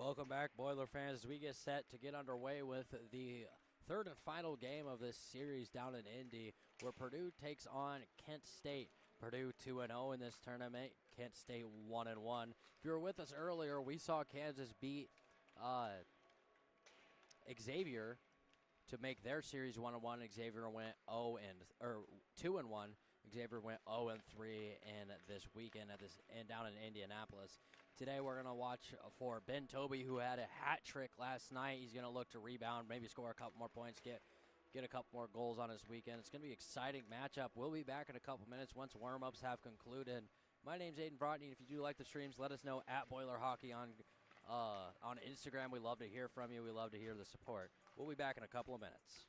Welcome back, Boiler fans, as we get set to get underway with the third and final game of this series down in Indy, where Purdue takes on Kent State. Purdue 2-0 in this tournament, Kent State 1-1. If you were with us earlier, we saw Kansas beat Xavier to make their series 1-1. Xavier went 2-1. Xavier went 0-3 in this weekend and down in Indianapolis. Today we're going to watch for Ben Toby, who had a hat trick last night. He's going to look to rebound, maybe score a couple more points, get a couple more goals on his weekend. It's going to be an exciting matchup. We'll be back in a couple minutes once warm-ups have concluded. My name's Aiden Vrotny. If you do like the streams, let us know at Boiler Hockey on Instagram. We love to hear from you. We love to hear the support. We'll be back in a couple of minutes.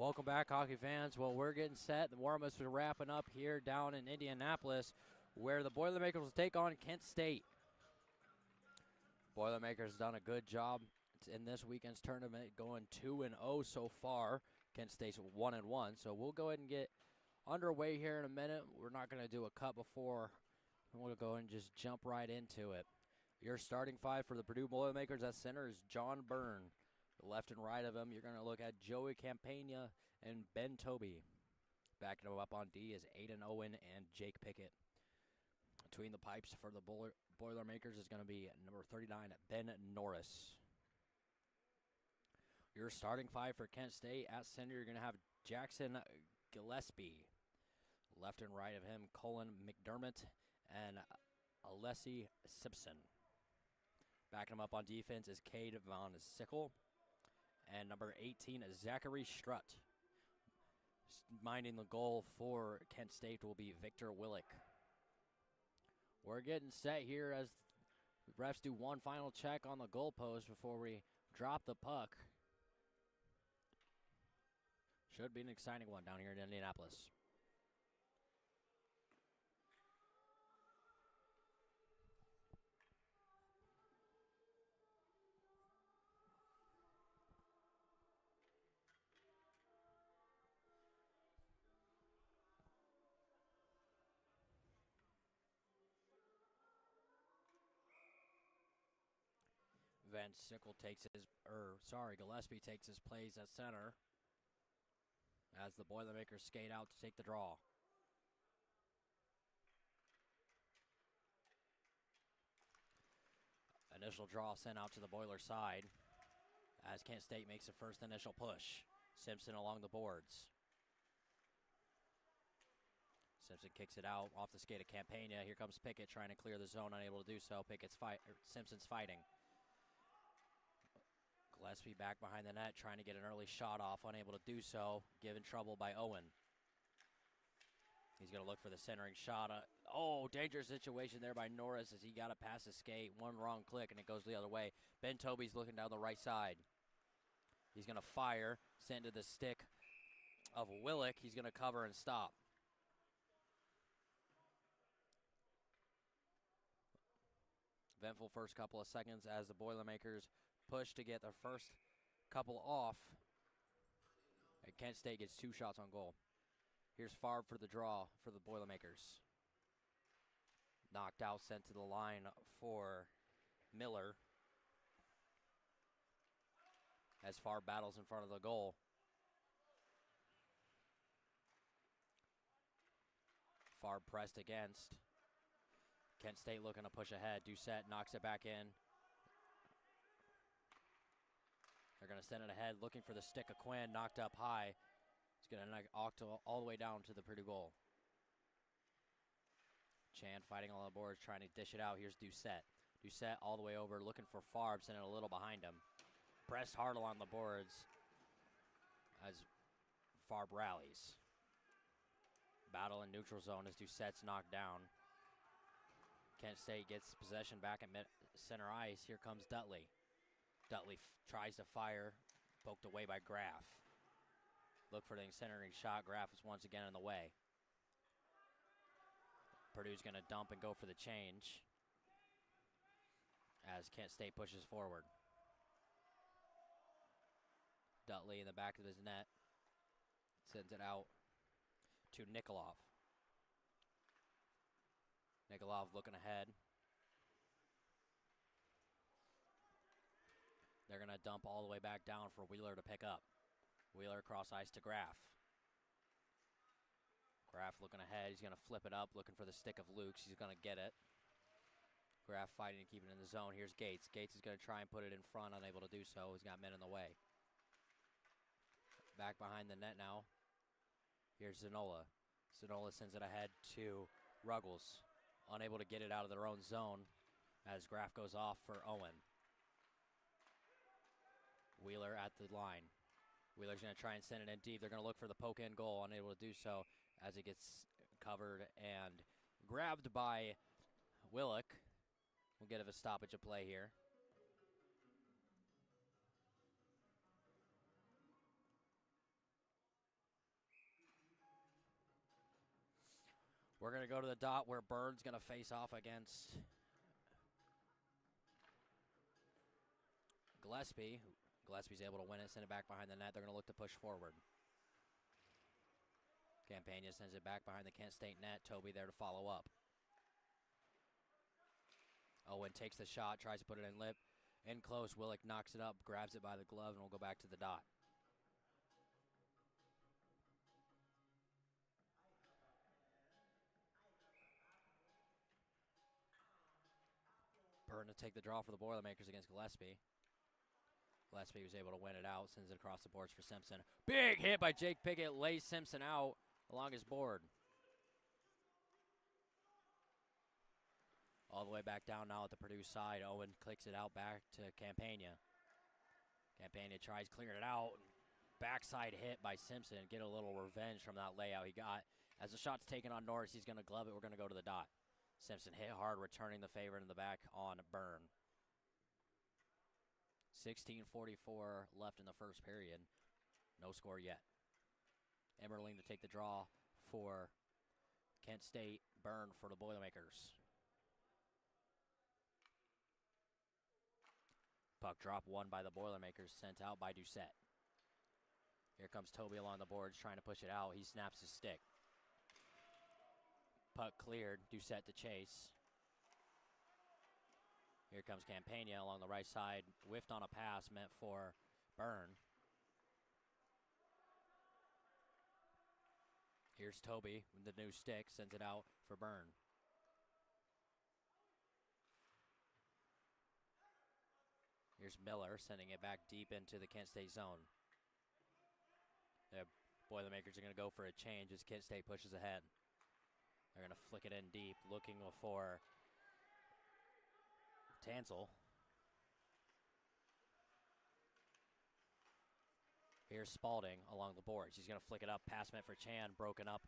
Welcome back, hockey fans. Well, we're getting set. The warm-ups are wrapping up here down in Indianapolis, where the Boilermakers will take on Kent State. Boilermakers done a good job in this weekend's tournament, going 2-0 so far. Kent State's 1-1. So we'll go ahead and get underway here in a minute. We're not going to do a cut before. We'll go and just jump right into it. Your starting five for the Purdue Boilermakers at center is John Byrne. Left and right of him, you're going to look at Joey Campagna and Ben Toby. Backing him up on D is Aiden Owen and Jake Pickett. Between the pipes for the Boilermakers is going to be number 39, Ben Norris. Your starting five for Kent State at center, you're going to have Jackson Gillespie. Left and right of him, Colin McDermott and Alessi Simpson. Backing him up on defense is Cade Von Sickle. And number 18 is Zachary Strutt. Minding the goal for Kent State will be Victor Willick. We're getting set here as the refs do one final check on the goalpost before we drop the puck. Should be an exciting one down here in Indianapolis. Gillespie takes his place at center as the Boilermakers skate out to take the draw. Initial draw sent out to the Boiler side as Kent State makes the first initial push. Simpson along the boards. Simpson kicks it out off the skate of Campagna. Here comes Pickett trying to clear the zone, unable to do so. Simpson's fighting. Gillespie back behind the net, trying to get an early shot off, unable to do so, given trouble by Owen. He's going to look for the centering shot. Dangerous situation there by Norris as he got it past the skate. One wrong click, and it goes the other way. Ben Toby's looking down the right side. He's going to fire, send to the stick of Willick. He's going to cover and stop. Eventful first couple of seconds as the Boilermakers push to get their first couple off. And Kent State gets 2 shots on goal. Here's Favre for the draw for the Boilermakers. Knocked out, sent to the line for Miller. As Favre battles in front of the goal. Favre pressed against. Kent State looking to push ahead. Doucette knocks it back in. They're going to send it ahead, looking for the stick of Quinn, knocked up high. It's going to knock all the way down to the Purdue goal. Chan fighting on the boards, trying to dish it out. Here's Doucette. Doucette all the way over, looking for Favre, sending it a little behind him. Pressed hard along the boards as Favre rallies. Battle in neutral zone as Doucette's knocked down. Kent State gets possession back at center ice. Here comes Dudley. Dudley tries to fire, poked away by Graff. Look for the centering shot. Graff is once again in the way. Purdue's going to dump and go for the change as Kent State pushes forward. Dudley in the back of his net sends it out to Nikolov. Nikolov looking ahead. They're going to dump all the way back down for Wheeler to pick up. Wheeler across ice to Graff. Graff looking ahead. He's going to flip it up, looking for the stick of Lukes. He's going to get it. Graff fighting to keep it in the zone. Here's Gates. Gates is going to try and put it in front, unable to do so. He's got men in the way. Back behind the net now. Here's Zanola. Zanola sends it ahead to Ruggles. Unable to get it out of their own zone as Graff goes off for Owen. Wheeler at the line. Wheeler's going to try and send it in deep. They're going to look for the poke in goal, unable to do so as it gets covered and grabbed by Willick. We'll get a stoppage of play here. We're going to go to the dot where Bird's going to face off against Gillespie. Gillespie's able to win it, send it back behind the net. They're going to look to push forward. Campagna sends it back behind the Kent State net. Toby there to follow up. Owen takes the shot, tries to put it in lip. In close, Willick knocks it up, grabs it by the glove, and we'll go back to the dot. Burton to take the draw for the Boilermakers against Gillespie. Gillespie was able to win it out, sends it across the boards for Simpson. Big hit by Jake Pickett, lays Simpson out along his board. All the way back down now at the Purdue side. Owen clicks it out back to Campagna. Campagna tries clearing it out. Backside hit by Simpson. Get a little revenge from that layout he got. As the shot's taken on Norris, he's going to glove it. We're going to go to the dot. Simpson hit hard, returning the favor in the back on Byrne. 16:44 left in the first period. No score yet. Emmerling to take the draw for Kent State. Byrne for the Boilermakers. Puck drop won by the Boilermakers, sent out by Doucette. Here comes Toby along the boards trying to push it out. He snaps his stick. Puck cleared, Doucette to chase. Here comes Campagna along the right side. Whiffed on a pass meant for Byrne. Here's Toby with the new stick, sends it out for Byrne. Here's Miller sending it back deep into the Kent State zone. The Boilermakers are going to go for a change as Kent State pushes ahead. They're going to flick it in deep, looking for Tansel. Here's Spalding along the boards. He's going to flick it up. Pass meant for Chan, broken up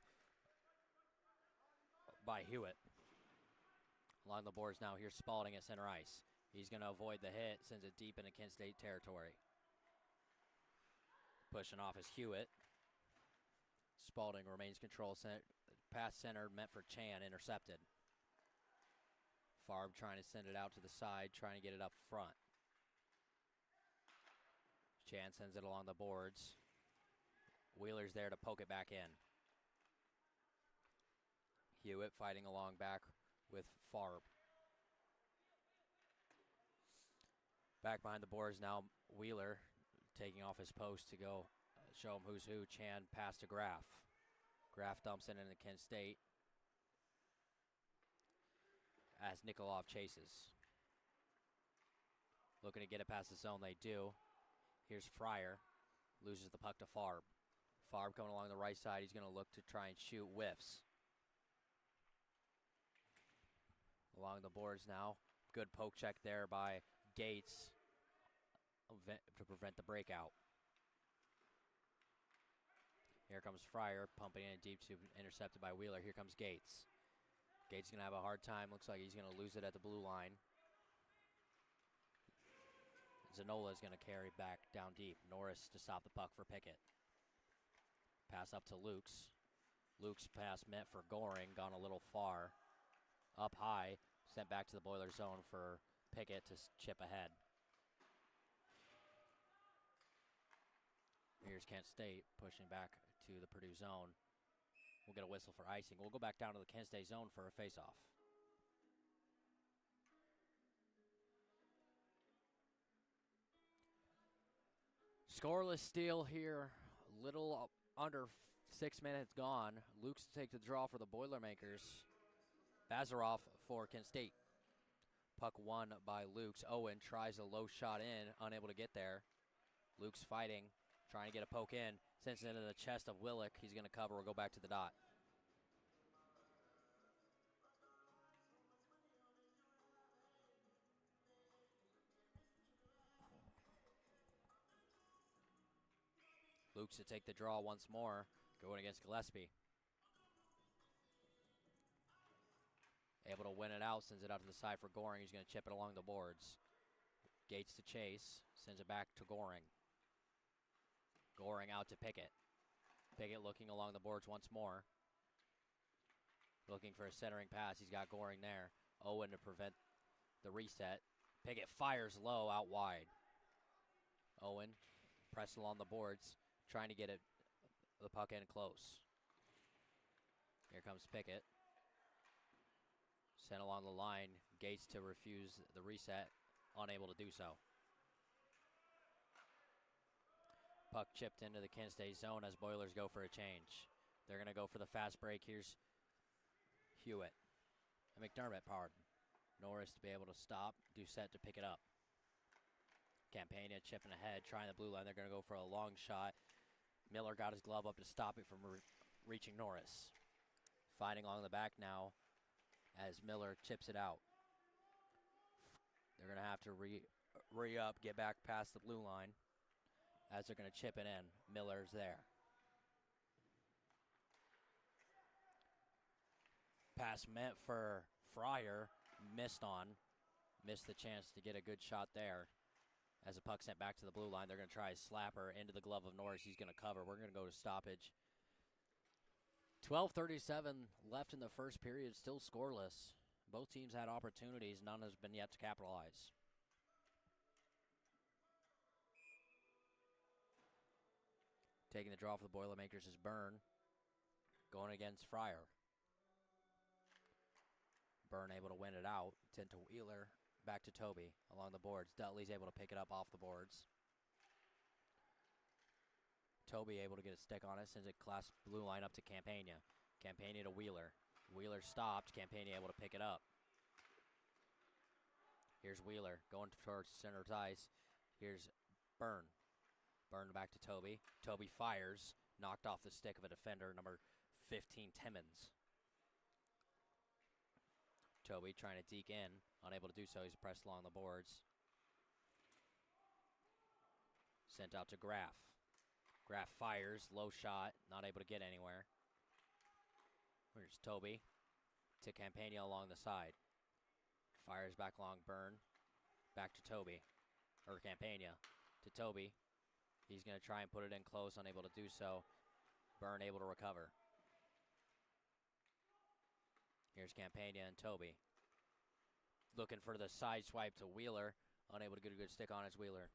by Hewitt. Along the boards now, here's Spalding at center ice. He's going to avoid the hit, sends it deep into Kent State territory. Pushing off is Hewitt. Spalding remains control. Pass center meant for Chan, intercepted. Farb trying to send it out to the side, trying to get it up front. Chan sends it along the boards. Wheeler's there to poke it back in. Hewitt fighting along back with Farb. Back behind the boards now, Wheeler taking off his post to go show him who's who. Chan pass to Graff. Graff dumps it into Kent State as Nikolov chases. Looking to get it past the zone, they do. Here's Fryer, loses the puck to Farb. Farb coming along the right side, he's going to look to try and shoot, whiffs. Along the boards now, good poke check there by Gates to prevent the breakout. Here comes Fryer, pumping in deep to intercepted by Wheeler. Here comes Gates. Gates going to have a hard time. Looks like he's going to lose it at the blue line. Zanola is going to carry back down deep. Norris to stop the puck for Pickett. Pass up to Lukes. Lukes pass meant for Goring, gone a little far. Up high, sent back to the Boiler zone for Pickett to chip ahead. Here's Kent State pushing back to the Purdue zone. We'll get a whistle for icing. We'll go back down to the Kent State zone for a face-off. Scoreless steal here. Little under 6 minutes gone. Luke's to take the draw for the Boilermakers. Bazarov for Kent State. Puck won by Lukes. Owen tries a low shot in, unable to get there. Luke's fighting, trying to get a poke in. Sends it into the chest of Willick. He's going to cover. We'll go back to the dot. Luke's to take the draw once more, going against Gillespie. Able to win it out, sends it out to the side for Goring. He's going to chip it along the boards. Gates to chase, sends it back to Goring. Goring out to Pickett. Pickett looking along the boards once more. Looking for a centering pass. He's got Goring there. Owen to prevent the reset. Pickett fires low out wide. Owen pressing along the boards, trying to get the puck in close. Here comes Pickett. Sent along the line. Gates to refuse the reset. Unable to do so. Puck chipped into the Kent State zone as Boilers go for a change. They're going to go for the fast break. Here's Hewitt. McDermott, pardon. Norris to be able to stop. Doucette to pick it up. Campania chipping ahead, trying the blue line. They're going to go for a long shot. Miller got his glove up to stop it from reaching Norris. Fighting along the back now as Miller chips it out. They're going to have to re-up, get back past the blue line as they're going to chip it in. Miller's there. Pass meant for Fryer, missed the chance to get a good shot there. As the puck sent back to the blue line, they're going to try a slapper into the glove of Norris. He's going to cover. We're going to go to stoppage. 12:37 left in the first period, still scoreless. Both teams had opportunities. None has been yet to capitalize. Taking the draw for the Boilermakers is Byrne. Going against Fryer. Byrne able to win it out. Sent to Wheeler. Back to Toby along the boards. Dudley's able to pick it up off the boards. Toby able to get a stick on it. Sends it class blue line up to Campania. Campania to Wheeler. Wheeler stopped. Campania able to pick it up. Here's Wheeler going towards center ice. Here's Byrne. Byrne back to Toby. Toby fires. Knocked off the stick of a defender, number 15, Timmons. Toby trying to deke in. Unable to do so. He's pressed along the boards. Sent out to Graff. Graff fires. Low shot. Not able to get anywhere. Here's Toby to Campania along the side. Fires back along Byrne. Back to Toby. Or Campania to Toby. He's going to try and put it in close. Unable to do so. Byrne able to recover. Here's Campania and Toby. Looking for the side swipe to Wheeler. Unable to get a good stick on his Wheeler.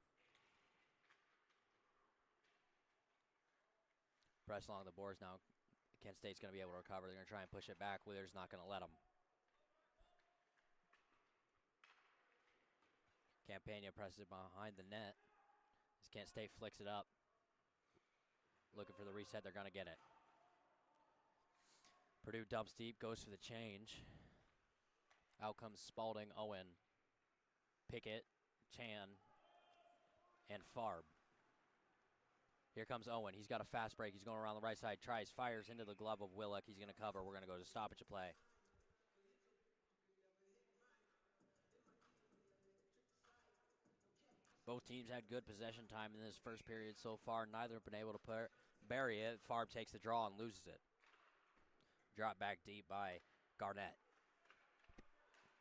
Press along the boards now. Kent State's going to be able to recover. They're going to try and push it back. Wheeler's not going to let them. Campania presses it behind the net. As Kent State flicks it up. Looking for the reset. They're going to get it. Purdue dumps deep, goes for the change. Out comes Spalding, Owen, Pickett, Chan, and Farb. Here comes Owen. He's got a fast break. He's going around the right side. Tries, fires into the glove of Willock. He's going to cover. We're going to go to stoppage of play. Both teams had good possession time in this first period so far. Neither have been able to bury it. Farb takes the draw and loses it. Drop back deep by Garnett.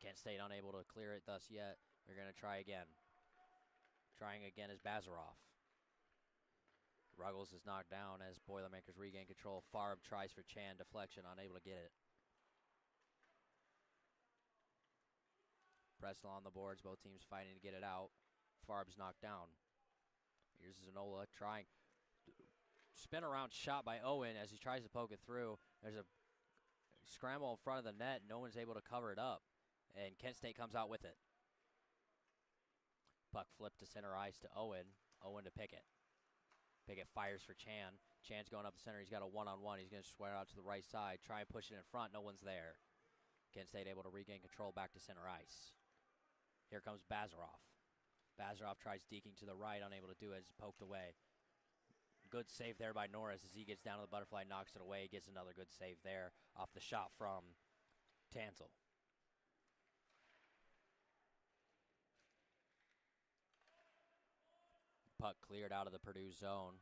Kent State unable to clear it thus yet. They're going to try again. Trying again is Bazaroff. Ruggles is knocked down as Boilermakers regain control. Farb tries for Chan. Deflection, unable to get it. Pressed along the boards. Both teams fighting to get it out. Farb's knocked down. Here's Zanola trying. Spin around shot by Owen as he tries to poke it through. There's a scramble in front of the net. No one's able to cover it up. And Kent State comes out with it. Puck flipped to center ice to Owen. Owen to Pickett. Pickett fires for Chan. Chan's going up the center. He's got a one-on-one. He's going to swear out to the right side. Try and push it in front. No one's there. Kent State able to regain control back to center ice. Here comes Bazaroff. Bazaroff tries deking to the right. Unable to do it. It's poked away. Good save there by Norris as he gets down to the butterfly, knocks it away. Gets another good save there off the shot from Tansel. Puck cleared out of the Purdue zone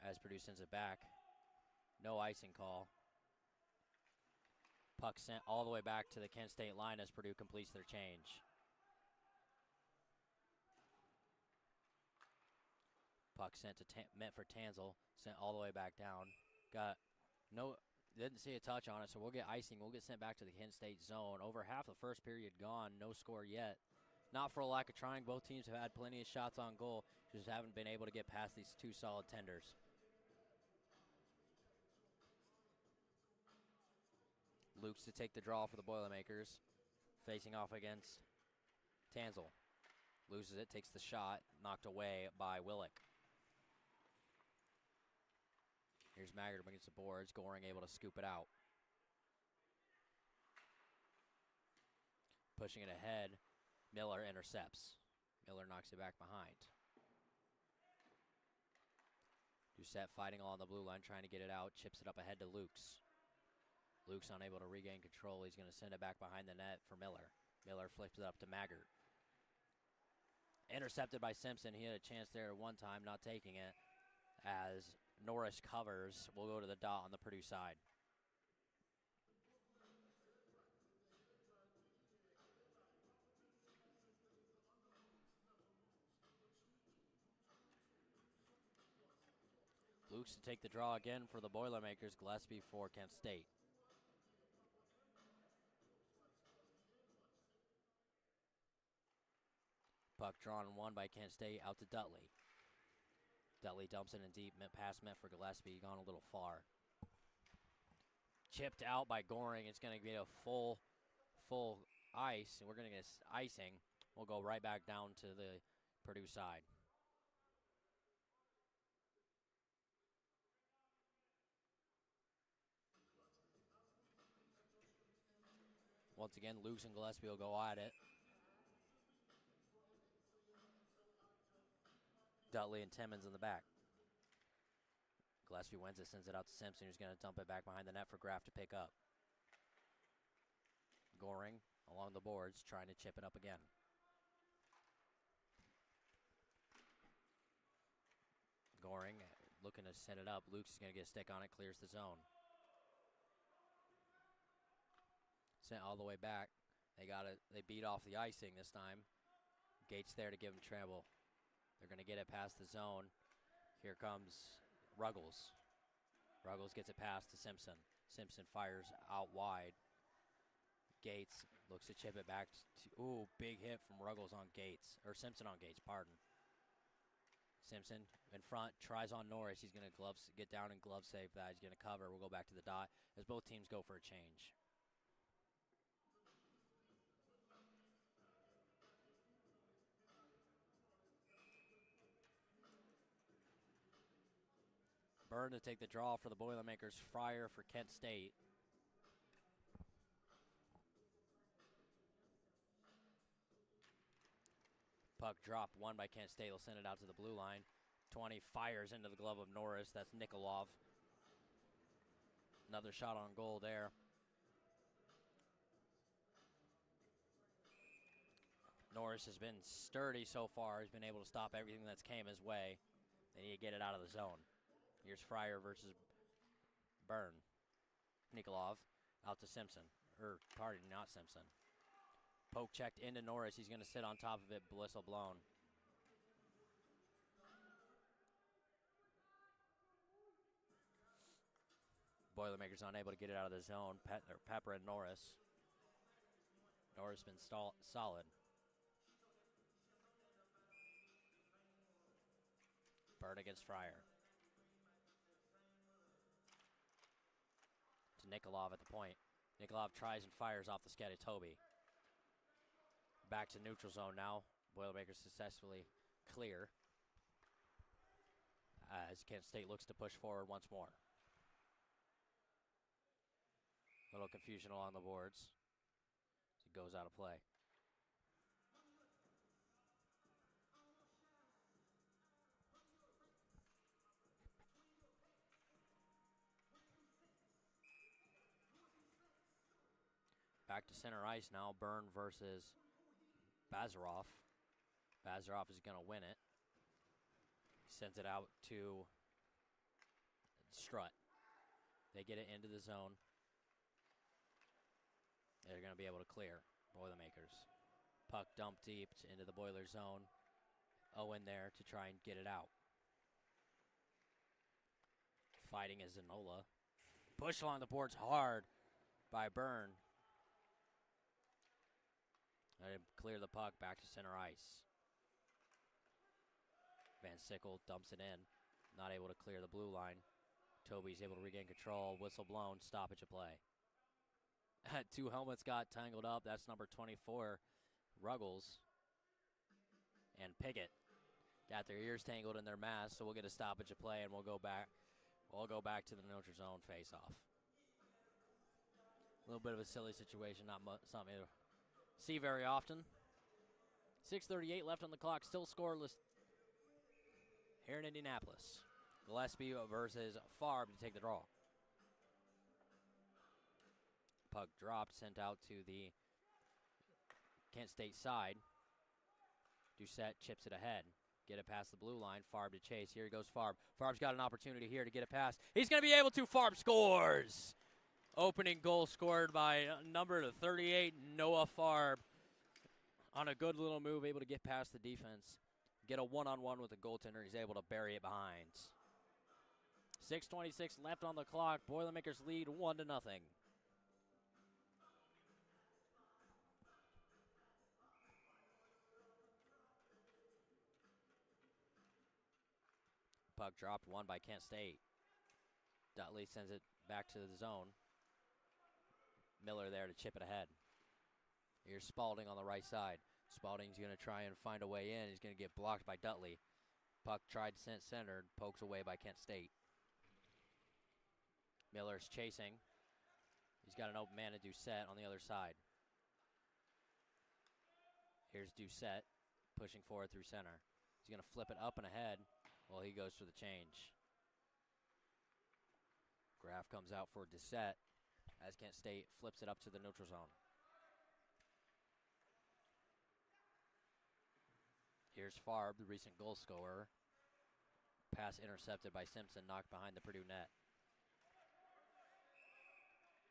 as Purdue sends it back. No icing call. Puck sent all the way back to the Kent State line as Purdue completes their change. Puck sent to meant for Tansel, sent all the way back down. Didn't see a touch on it, so we'll get icing. We'll get sent back to the Kent State zone. Over half the first period gone, no score yet. Not for a lack of trying. Both teams have had plenty of shots on goal, just haven't been able to get past these two solid tenders. Luke's to take the draw for the Boilermakers, facing off against Tanzel. Loses it, takes the shot, knocked away by Willick. Here's Maggard against the boards. Goring able to scoop it out. Pushing it ahead. Miller intercepts. Miller knocks it back behind. Doucette fighting along the blue line, trying to get it out. Chips it up ahead to Lukes. Luke's unable to regain control. He's going to send it back behind the net for Miller. Miller flips it up to Maggard. Intercepted by Simpson. He had a chance there at one time, not taking it. As Norris covers, we'll go to the dot on the Purdue side. Luke's to take the draw again for the Boilermakers. Gillespie for Kent State. Puck drawn one by Kent State out to Dudley. Dudley dumps it in deep. Pass meant for Gillespie. Gone a little far. Chipped out by Goring. It's going to be a full ice. And we're going to get icing. We'll go right back down to the Purdue side. Once again, Luke's and Gillespie will go at it. Dudley and Timmons in the back. Gillespie wins it, sends it out to Simpson, who's going to dump it back behind the net for Graff to pick up. Goring along the boards, trying to chip it up again. Goring looking to set it up. Luke's is going to get a stick on it, clears the zone. Sent all the way back. They beat off the icing this time. Gates there to give him trouble. They're going to get it past the zone. Here comes Ruggles. Ruggles gets it past to Simpson. Simpson fires out wide. Gates looks to chip it back. Big hit from Ruggles on Gates. Or Simpson on Gates, pardon. Simpson in front, tries on Norris. He's going to get down and glove save that. He's going to cover. We'll go back to the dot as both teams go for a change. Byrne to take the draw for the Boilermakers. Fryer for Kent State. Puck dropped, one by Kent State. They'll send it out to the blue line. 20 fires into the glove of Norris. That's Nikolov. Another shot on goal there. Norris has been sturdy so far. He's been able to stop everything that's came his way. They need to get it out of the zone. Here's Fryer versus Byrne. Nikolov out to Simpson. Not Simpson. Poke checked into Norris. He's going to sit on top of it. Whistle blown. Boilermakers unable to get it out of the zone. Pepper and Norris. Norris been solid. Byrne against Fryer. To Nikolov at the point. Nikolov tries and fires off the skate of Toby. Back to neutral zone now. Boilermakers successfully clear as Kent State looks to push forward once more. Little confusion along the boards. It goes out of play. Back to center ice now. Byrne versus Bazarov. Bazarov is going to win it. Sends it out to Strutt. They get it into the zone. They're going to be able to clear. Boilermakers. Puck dumped deep into the Boiler zone. Owen there to try and get it out. Fighting is Zanola. Pushed along the boards hard by Byrne. And clear the puck back to center ice. Van Sickle dumps it in. Not able to clear the blue line. Toby's able to regain control. Whistle blown. Stoppage of play. Two helmets got tangled up. That's number 24, Ruggles. And Piggott got their ears tangled in their masks, so we'll get a stoppage of play, and we'll go back. We'll go back to the neutral zone face-off. A little bit of a silly situation, not something to see very often. 6:38 left on the clock, still scoreless here in Indianapolis. Gillespie versus Farb to take the draw. Puck dropped, sent out to the Kent State side. Doucette chips it ahead. Get it past the blue line. Farb to chase. Here goes Farb. Farb's got an opportunity here to get it past. He's going to be able to. Farb scores. Opening goal scored by number 38, Noah Farb. On a good little move, able to get past the defense. Get a one-on-one with the goaltender. He's able to bury it behind. 6:26 left on the clock. Boilermakers lead 1-0. Puck dropped, won by Kent State. Dudley sends it back to the zone. Miller there to chip it ahead. Here's Spalding on the right side. Spalding's going to try and find a way in. He's going to get blocked by Dudley. Puck tried to send centered, pokes away by Kent State. Miller's chasing. He's got an open man to Doucette on the other side. Here's Doucette pushing forward through center. He's going to flip it up and ahead. Well, he goes for the change. Graff comes out for Doucette as Kent State flips it up to the neutral zone. Here's Farb, the recent goal scorer. Pass intercepted by Simpson, knocked behind the Purdue net.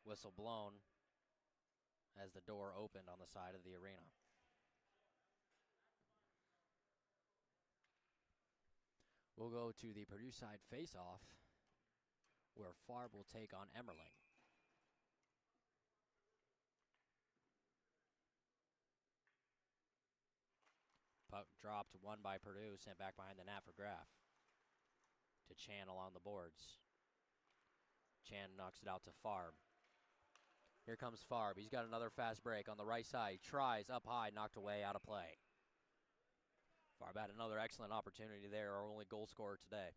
Whistle blown as the door opened on the side of the arena. We'll go to the Purdue side face-off, where Farb will take on Emmerling. Puck dropped, won by Purdue, sent back behind the net for Graff. To Chan along the boards. Chan knocks it out to Farb. Here comes Farb. He's got another fast break on the right side. He tries up high, knocked away, out of play. Farb had another excellent opportunity there, our only goal scorer today.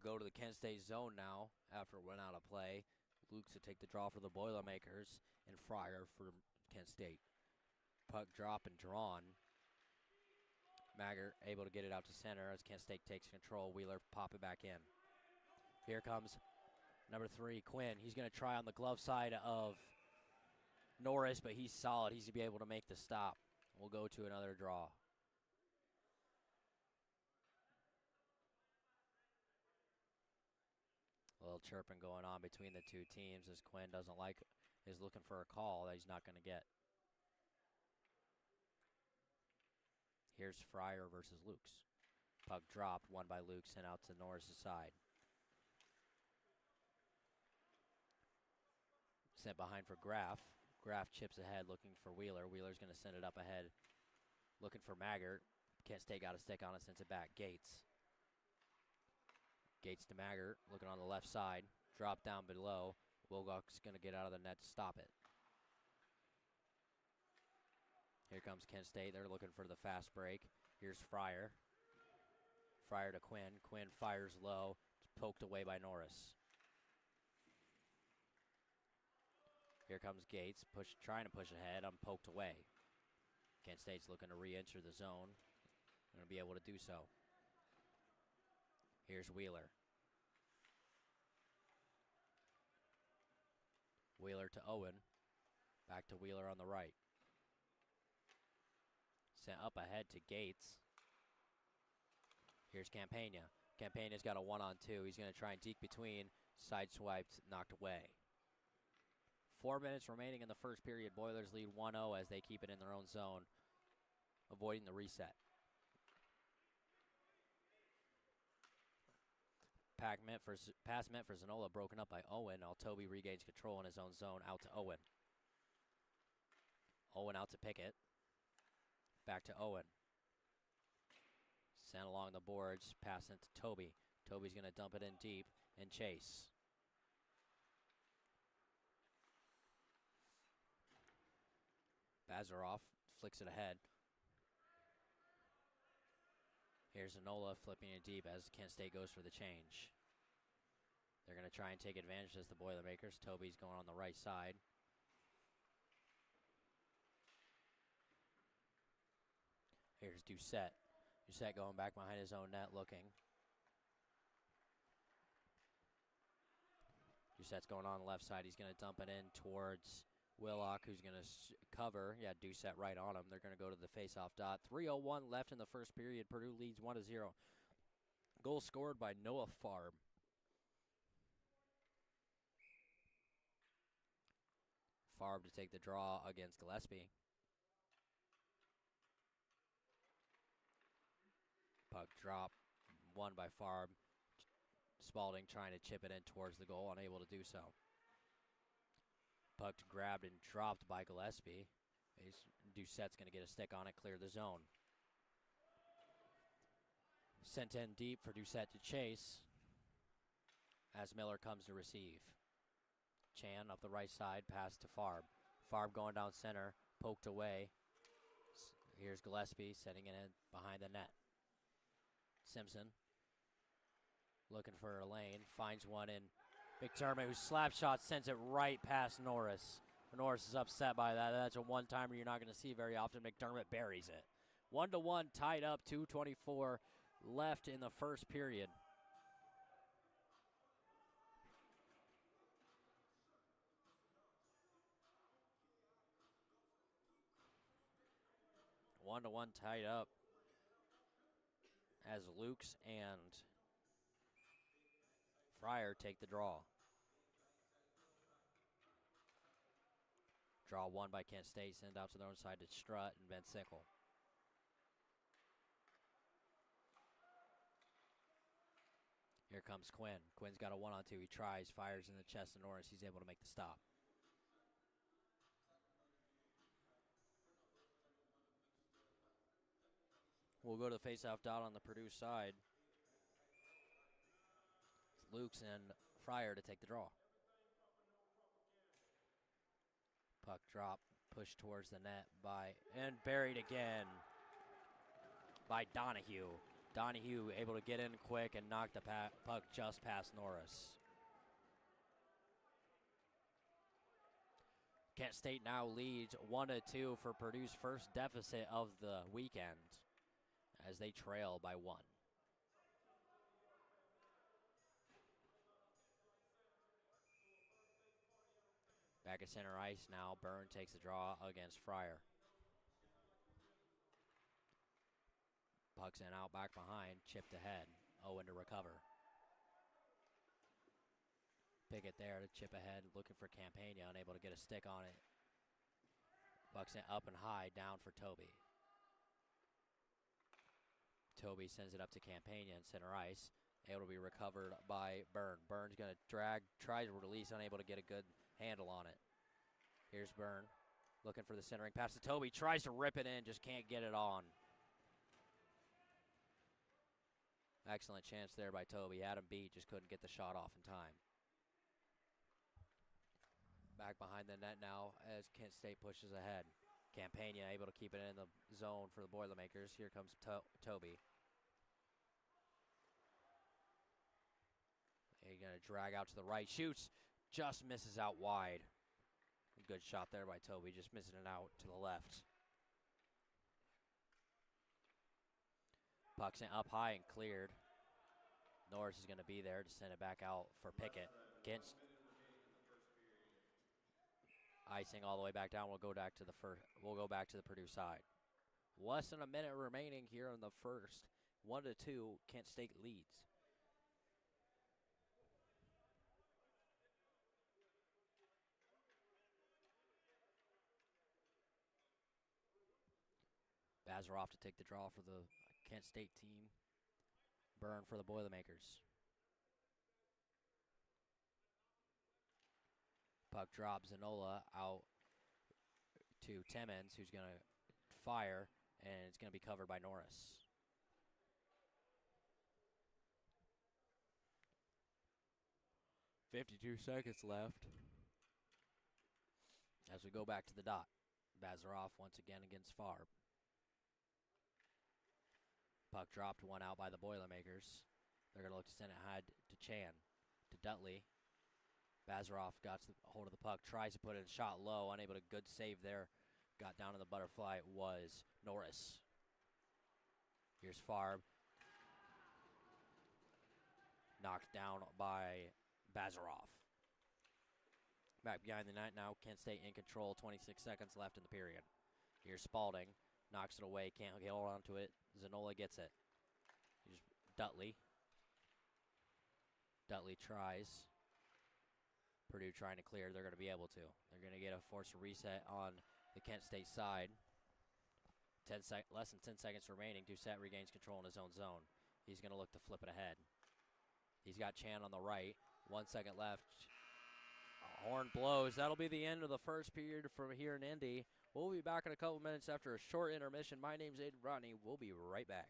Go to the Kent State zone now after it went out of play. Luke's to take the draw for the Boilermakers and Fryer for Kent State. Puck drop and drawn. Maggart able to get it out to center as Kent State takes control. Wheeler pop it back in. Here comes number 3, Quinn. He's going to try on the glove side of Norris, but he's solid. He's going to be able to make the stop. We'll go to another draw. A little chirping going on between the two teams as Quinn is looking for a call that he's not going to get. Here's Fryer versus Lukes. Puck dropped, won by Luke, sent out to Norris' side. Sent behind for Graff. Graff chips ahead looking for Wheeler. Wheeler's going to send it up ahead looking for Maggart. Kent State got a stick on it, sends it back. Gates. Gates to Maggart, looking on the left side. Drop down below. Wilcox going to get out of the net to stop it. Here comes Kent State. They're looking for the fast break. Here's Fryer. Fryer to Quinn. Quinn fires low. It's poked away by Norris. Here comes Gates, trying to push ahead. Poked away. Kent State's looking to re-enter the zone. Going to be able to do so. Here's Wheeler. Wheeler to Owen. Back to Wheeler on the right. Sent up ahead to Gates. Here's Campagna. Campagna's got a 1-on-2. He's going to try and deke between. Sideswiped, knocked away. 4 minutes remaining in the first period. Boilers lead 1-0 as they keep it in their own zone, avoiding the reset. Pass meant for Zanola, broken up by Owen. Toby regains control in his own zone, out to Owen. Owen out to Pickett. Back to Owen. Sent along the boards, pass it to Toby. Toby's going to dump it in deep and chase. Bazarov flicks it ahead. Here's Zanola flipping it deep as Kent State goes for the change. They're going to try and take advantage as the Boilermakers. Toby's going on the right side. Here's Doucette. Doucette going back behind his own net looking. Doucette's going on the left side. He's going to dump it in towards Willock, who's going to cover. Yeah, Doucette right on him. They're going to go to the face-off dot. 3:01 left in the first period. Purdue leads 1-0. Goal scored by Noah Farb. Farb to take the draw against Gillespie. Puck drop, won by Farb. Spalding trying to chip it in towards the goal, unable to do so. Puck grabbed and dropped by Gillespie. Doucette's going to get a stick on it, clear the zone. Sent in deep for Doucette to chase as Miller comes to receive. Chan up the right side, pass to Farb. Farb going down center, poked away. Here's Gillespie setting it in behind the net. Simpson looking for a lane, finds one in McDermott, who slap shot sends it right past Norris. Norris is upset by that. That's a one-timer you're not going to see very often. McDermott buries it. 1-1, tied up, 2:24 left in the first period. One to one tied up as Lukes and Fryer take the draw. Draw won by Kent State. Send out to their own side to Strutt and Ben Sickle. Here comes Quinn. Quinn's got a 1-on-2. He tries, fires in the chest of Norris. He's able to make the stop. We'll go to the face-off dot on the Purdue side. Lukes and Fryer to take the draw. Puck drop, pushed towards the net and buried again by Donahue. Donahue able to get in quick and knock the puck just past Norris. Kent State now leads 1-2 for Purdue's first deficit of the weekend as they trail by 1. Back at center ice now. Byrne takes the draw against Fryer. Puck's in out back behind. Chipped ahead. Owen to recover. Pickett there to chip ahead. Looking for Campagna. Unable to get a stick on it. Puck's in up and high. Down for Toby. Toby sends it up to Campagna in center ice. Able to be recovered by Byrne. Byrne's going to drag. Tries to release. Unable to get a good handle on it. Here's Byrne looking for the centering pass to Toby. Tries to rip it in, just can't get it on. Excellent chance there by Toby. Had him beat, just couldn't get the shot off in time. Back behind the net now as Kent State pushes ahead. Campagna able to keep it in the zone for the Boilermakers. Here comes Toby. He's going to drag out to the right. Shoots. Just misses out wide. A good shot there by Toby, just missing it out to the left. Puck's in up high and cleared. Norris is going to be there to send it back out for Pickett. Against icing all the way back down. We'll go back to the Purdue side. Less than a minute remaining here in the first. 1-2, Kent State leads. Bazaroff to take the draw for the Kent State team. Burn for the Boilermakers. Puck drops. Zanola out to Timmons, who's going to fire, and it's going to be covered by Norris. 52 seconds left as we go back to the dot. Bazaroff once again against Farb. Puck dropped, one out by the Boilermakers. They're going to look to send it high to Chan, to Dudley. Bazaroff got a hold of the puck, tries to put it in shot low, unable to good save there. Got down to the butterfly was Norris. Here's Farb. Knocked down by Bazaroff. Back behind the net now, Kent State in control, 26 seconds left in the period. Here's Spalding, knocks it away, can't hold on to it. Zanola gets it. Here's Dudley. Dudley tries. Purdue trying to clear, they're going to be able to. They're going to get a forced reset on the Kent State side. Less than 10 seconds remaining. Doucette regains control in his own zone. He's going to look to flip it ahead. He's got Chan on the right. 1 second left. Horn blows. That'll be the end of the first period from here in Indy. We'll be back in a couple minutes after a short intermission. My name's Aiden Rodney. We'll be right back.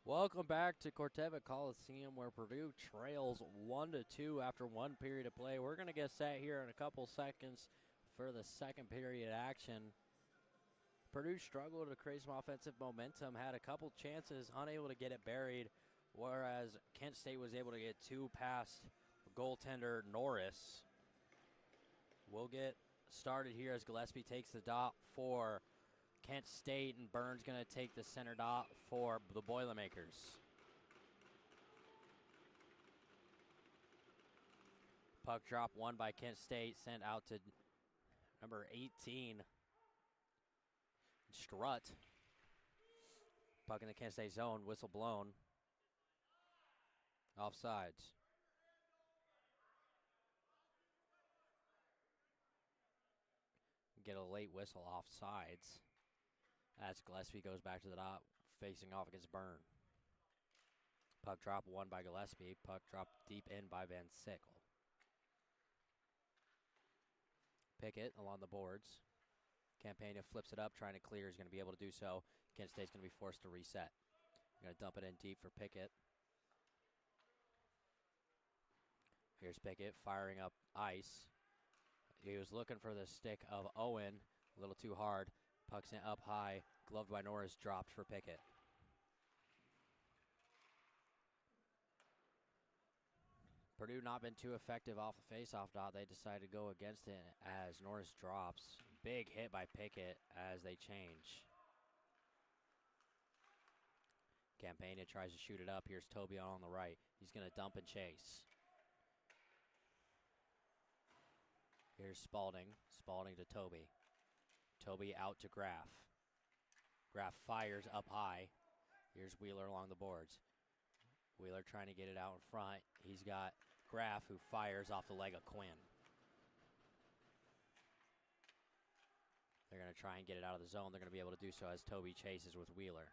Welcome back to Corteva Coliseum, where Purdue trails 1-2 after one period of play. We're going to get set here in a couple seconds for the second period action. Purdue struggled to create some offensive momentum, had a couple chances, unable to get it buried, whereas Kent State was able to get two past goaltender Norris. We'll get started here as Gillespie takes the dot for Kent State, and Burns going to take the center dot for the Boilermakers. Puck drop won by Kent State, sent out to number 18, Strutt. Puck in the Kent State zone, whistle blown. Offsides. Get a late whistle offsides as Gillespie goes back to the dot, facing off against Byrne. Puck drop won by Gillespie. Puck drop deep in by Van Sickle. Pickett along the boards. Campagna flips it up, trying to clear. Is going to be able to do so. Kent State's going to be forced to reset. Going to dump it in deep for Pickett. Here's Pickett firing up ice. He was looking for the stick of Owen. A little too hard. Puck's in up high. Gloved by Norris, dropped for Pickett. Purdue not been too effective off the faceoff dot. They decided to go against it as Norris drops. Big hit by Pickett as they change. Campagna tries to shoot it up. Here's Toby on the right. He's going to dump and chase. Here's Spalding. Spalding to Toby. Toby out to Graff. Graff fires up high. Here's Wheeler along the boards. Wheeler trying to get it out in front. He's got Graff, who fires off the leg of Quinn. They're going to try and get it out of the zone. They're going to be able to do so as Toby chases with Wheeler.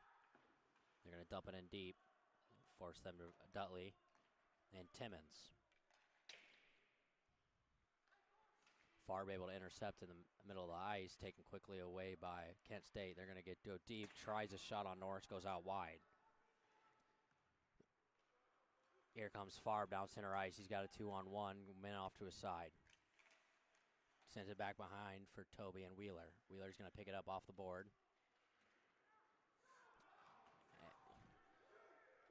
They're going to dump it in deep. Force them to Dudley and Timmons. Farb able to intercept in the middle of the ice, taken quickly away by Kent State. They're going to go deep, tries a shot on Norris, goes out wide. Here comes Farb down center ice. He's got a 2-on-1, man off to his side. Sends it back behind for Toby and Wheeler. Wheeler's going to pick it up off the board.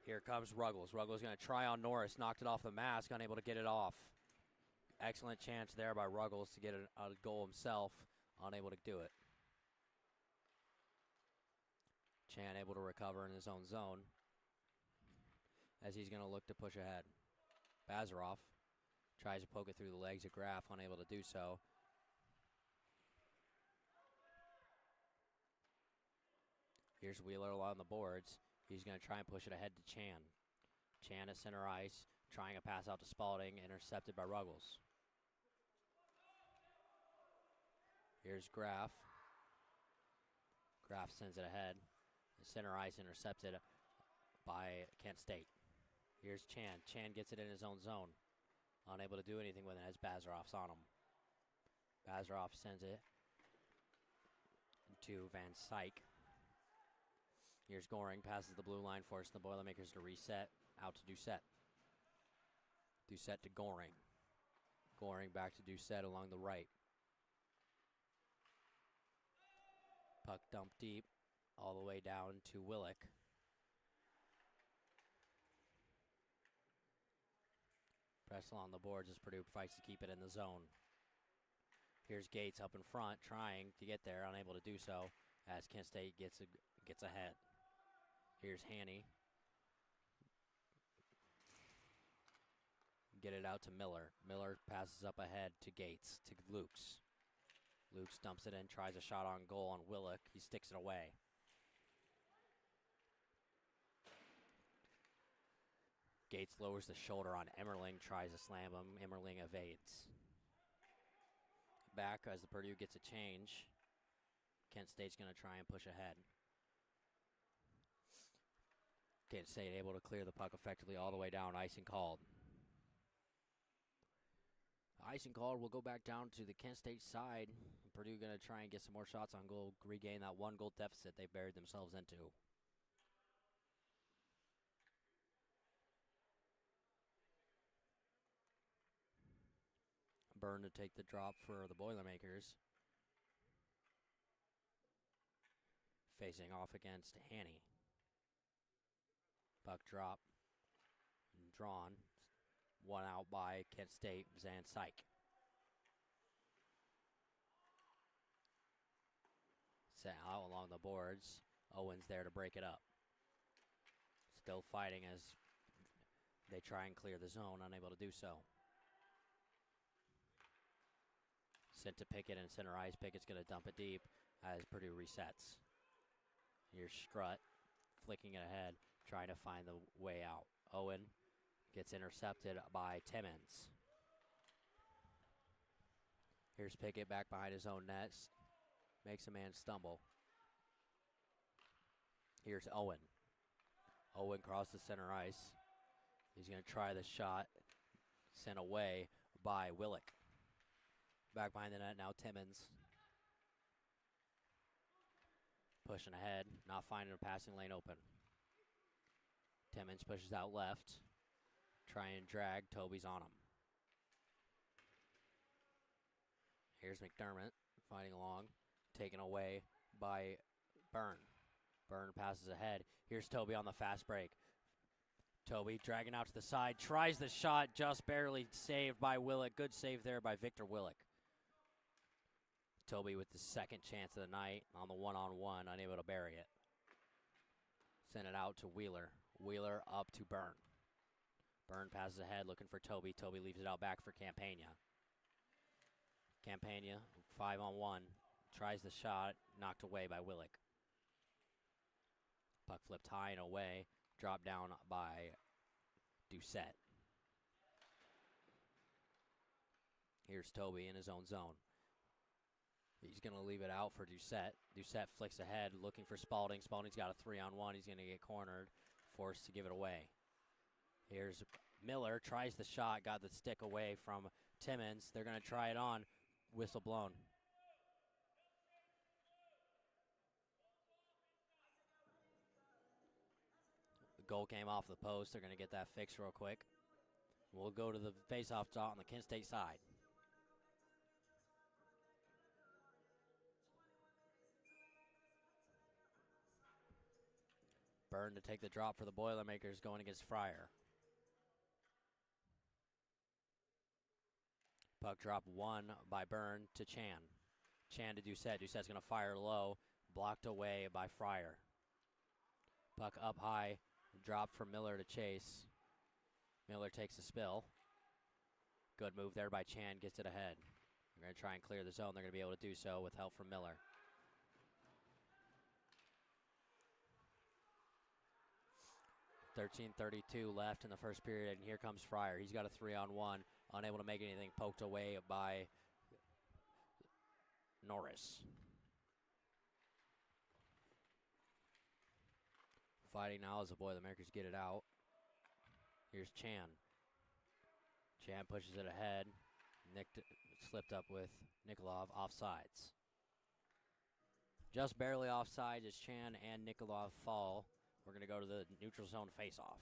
Here comes Ruggles. Ruggles going to try on Norris, knocked it off the mask, unable to get it off. Excellent chance there by Ruggles to get a goal himself, unable to do it. Chan able to recover in his own zone as he's going to look to push ahead. Bazaroff tries to poke it through the legs of Graff, unable to do so. Here's Wheeler along the boards. He's going to try and push it ahead to Chan. Chan at center ice, trying a pass out to Spalding, intercepted by Ruggles. Here's Graff. Graff sends it ahead. The center ice intercepted by Kent State. Here's Chan. Chan gets it in his own zone. Unable to do anything with it as Bazaroff's on him. Bazaroff sends it to Van Syke. Here's Goring, passes the blue line, forcing the Boilermakers to reset. Out to Doucette. Doucette to Goring. Goring back to Doucette along the right. Puck dumped deep, all the way down to Willick. Press along the boards as Purdue fights to keep it in the zone. Here's Gates up in front, trying to get there, unable to do so, as Kent State gets ahead. Here's Haney. Get it out to Miller. Miller passes up ahead to Gates, to Lukes. Lukes dumps it in, tries a shot on goal on Willick. He sticks it away. Gates lowers the shoulder on Emmerling, tries to slam him. Emmerling evades. Back as the Purdue gets a change. Kent State's going to try and push ahead. Kent State able to clear the puck effectively all the way down. Icing called. Icing called will go back down to the Kent State side. Purdue going to try and get some more shots on goal, regain that one goal deficit they buried themselves into. Byrne to take the drop for the Boilermakers. Facing off against Hanny. Puck drop. Drawn. One out by Kent State, Zan Syke. Set out along the boards. Owens there to break it up. Still fighting as they try and clear the zone, unable to do so. Sent to Pickett and center ice. Pickett's going to dump it deep as Purdue resets. Here's Strutt flicking it ahead, trying to find the way out. Owen gets intercepted by Timmons. Here's Pickett back behind his own net. Makes a man stumble. Here's Owen. Owen crosses center ice. He's going to try the shot. Sent away by Willick. Back behind the net now, Timmons. Pushing ahead, not finding a passing lane open. Timmons pushes out left. Try and drag, Toby's on him. Here's McDermott fighting along. Taken away by Byrne. Byrne passes ahead. Here's Toby on the fast break. Toby dragging out to the side. Tries the shot, just barely saved by Willick. Good save there by Victor Willick. Toby with the second chance of the night on the one-on-one, unable to bury it. Send it out to Wheeler. Wheeler up to Byrne. Byrne passes ahead, looking for Toby. Toby leaves it out back for Campagna. Campagna, 5-on-1. Tries the shot, knocked away by Willick. Puck flipped high and away. Dropped down by Doucette. Here's Toby in his own zone. He's going to leave it out for Doucette. Doucette flicks ahead, looking for Spalding. Spalding's got a 3-on-1. He's going to get cornered, forced to give it away. Here's Miller, tries the shot, got the stick away from Timmons. They're going to try it on. Whistle blown. The goal came off the post. They're going to get that fixed real quick. We'll go to the face-off dot on the Kent State side. Byrne to take the drop for the Boilermakers going against Fryer. Puck drop one by Byrne to Chan. Chan to Doucette. Doucette's going to fire low. Blocked away by Fryer. Puck up high. Drop from Miller to Chase. Miller takes a spill. Good move there by Chan. Gets it ahead. They're going to try and clear the zone. They're going to be able to do so with help from Miller. .13:32 left in the first period, and here comes Fryer. He's got a 3-on-1, unable to make anything, poked away by Norris. Fighting now as the Boilermakers get it out. Here's Chan. Chan pushes it ahead. Slipped up with Nikolov offsides. Just barely offside as Chan and Nikolov fall. We're going to go to the neutral zone face-off.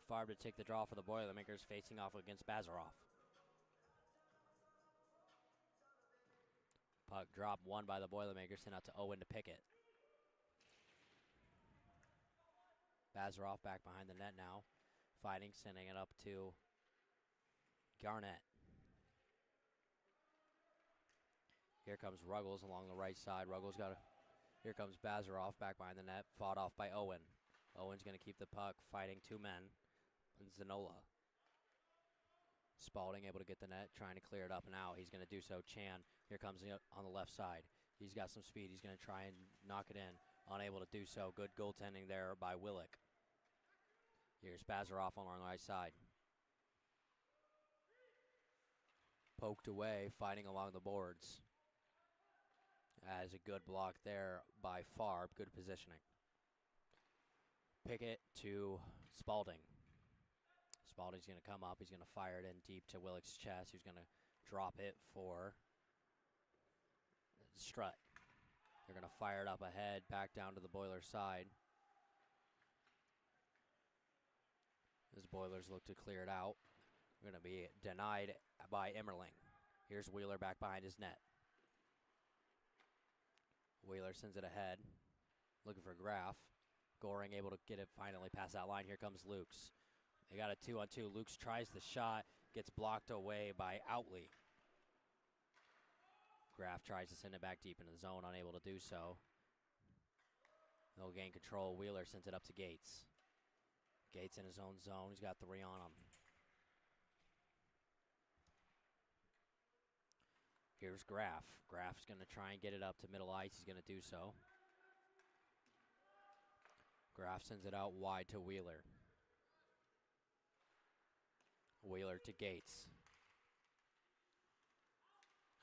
Farb to take the draw for the Boilermakers, facing off against Bazarov. Puck drop one by the Boilermakers, sent out to Owen to Pickett. Bazarov back behind the net now. Fighting, sending it up to Garnett. Here comes Ruggles along the right side. Here comes Bazarov back behind the net. Fought off by Owen. Owen's going to keep the puck, fighting two men. Zanola. Spalding able to get the net, trying to clear it up and out. He's going to do so. Chan, here comes on the left side. He's got some speed. He's going to try and knock it in. Unable to do so. Good goaltending there by Willick. Here's Bazarov on the right side. Poked away, fighting along the boards. As a good block there by Farb. Good positioning. Pickett to Spalding. Spalding's going to come up. He's going to fire it in deep to Willick's chest. He's going to drop it for Strutt. They're going to fire it up ahead, back down to the Boiler side. As Boilers look to clear it out. Going to be denied by Emmerling. Here's Wheeler back behind his net. Wheeler sends it ahead. Looking for Graff. Goring able to get it finally past that line. Here comes Lukes. They got a 2-on-2. Lukes tries the shot. Gets blocked away by Outley. Graff tries to send it back deep into the zone. Unable to do so. They'll gain control. Wheeler sends it up to Gates. Gates in his own zone. He's got 3 on him. Here's Graff. Graff's going to try and get it up to middle ice. He's going to do so. Graff sends it out wide to Wheeler. Wheeler to Gates.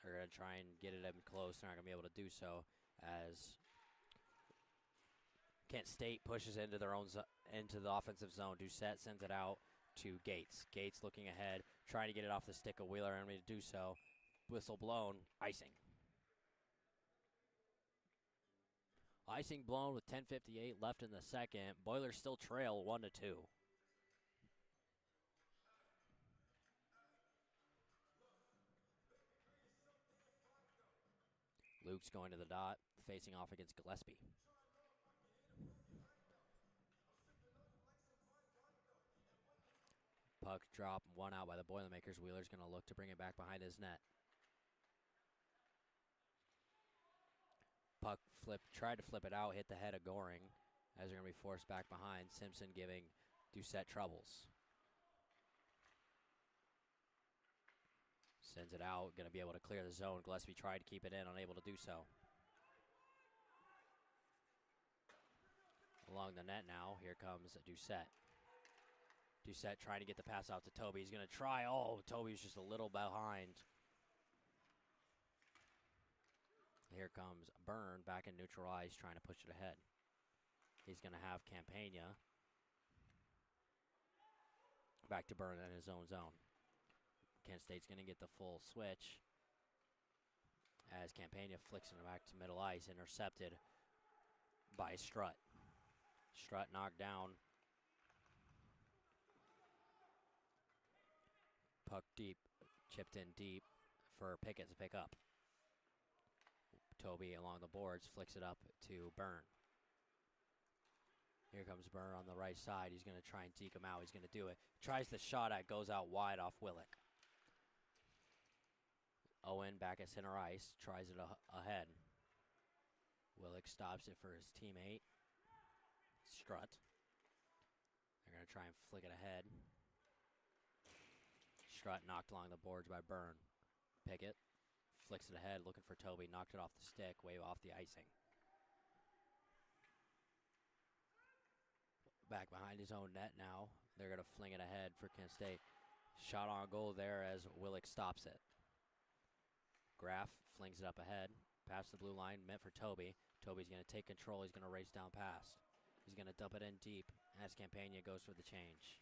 They're going to try and get it in close. They're not going to be able to do so as Kent State pushes into their own into the offensive zone. Doucette sends it out to Gates. Gates looking ahead, trying to get it off the stick of Wheeler, and to do so. Whistle blown, icing. Icing blown with 10:58 left in the second. Boilers still trail 1-2. Luke's going to the dot, facing off against Gillespie. Puck drop, 1 out by the Boilermakers. Wheeler's going to look to bring it back behind his net. Puck tried to flip it out, hit the head of Goring as they're going to be forced back behind. Simpson giving Doucette troubles. Sends it out, going to be able to clear the zone. Gillespie tried to keep it in, unable to do so. Along the net now, here comes Doucette. Doucette trying to get the pass out to Toby. He's going to try. Oh, Toby's just a little behind. Here comes Byrne back in neutral ice trying to push it ahead. He's going to have Campagna back to Byrne in his own zone. Kent State's going to get the full switch as Campagna flicks it back to middle ice, intercepted by Strutt. Strutt knocked down. Puck deep, chipped in deep for Pickett to pick up. Toby along the boards flicks it up to Byrne. Here comes Byrne on the right side. He's going to try and deke him out. He's going to do it. Tries the shot at, goes out wide off Willick. Owen back at center ice, tries it ahead. Willick stops it for his teammate, Strutt. They're going to try and flick it ahead. Strutt knocked along the boards by Byrne. Pickett flicks it ahead, looking for Toby. Knocked it off the stick, way off the icing. Back behind his own net now. They're going to fling it ahead for Kent State. Shot on goal there as Willick stops it. Graff flings it up ahead. Past the blue line, meant for Toby. Toby's going to take control. He's going to race down past. He's going to dump it in deep as Campagna goes for the change.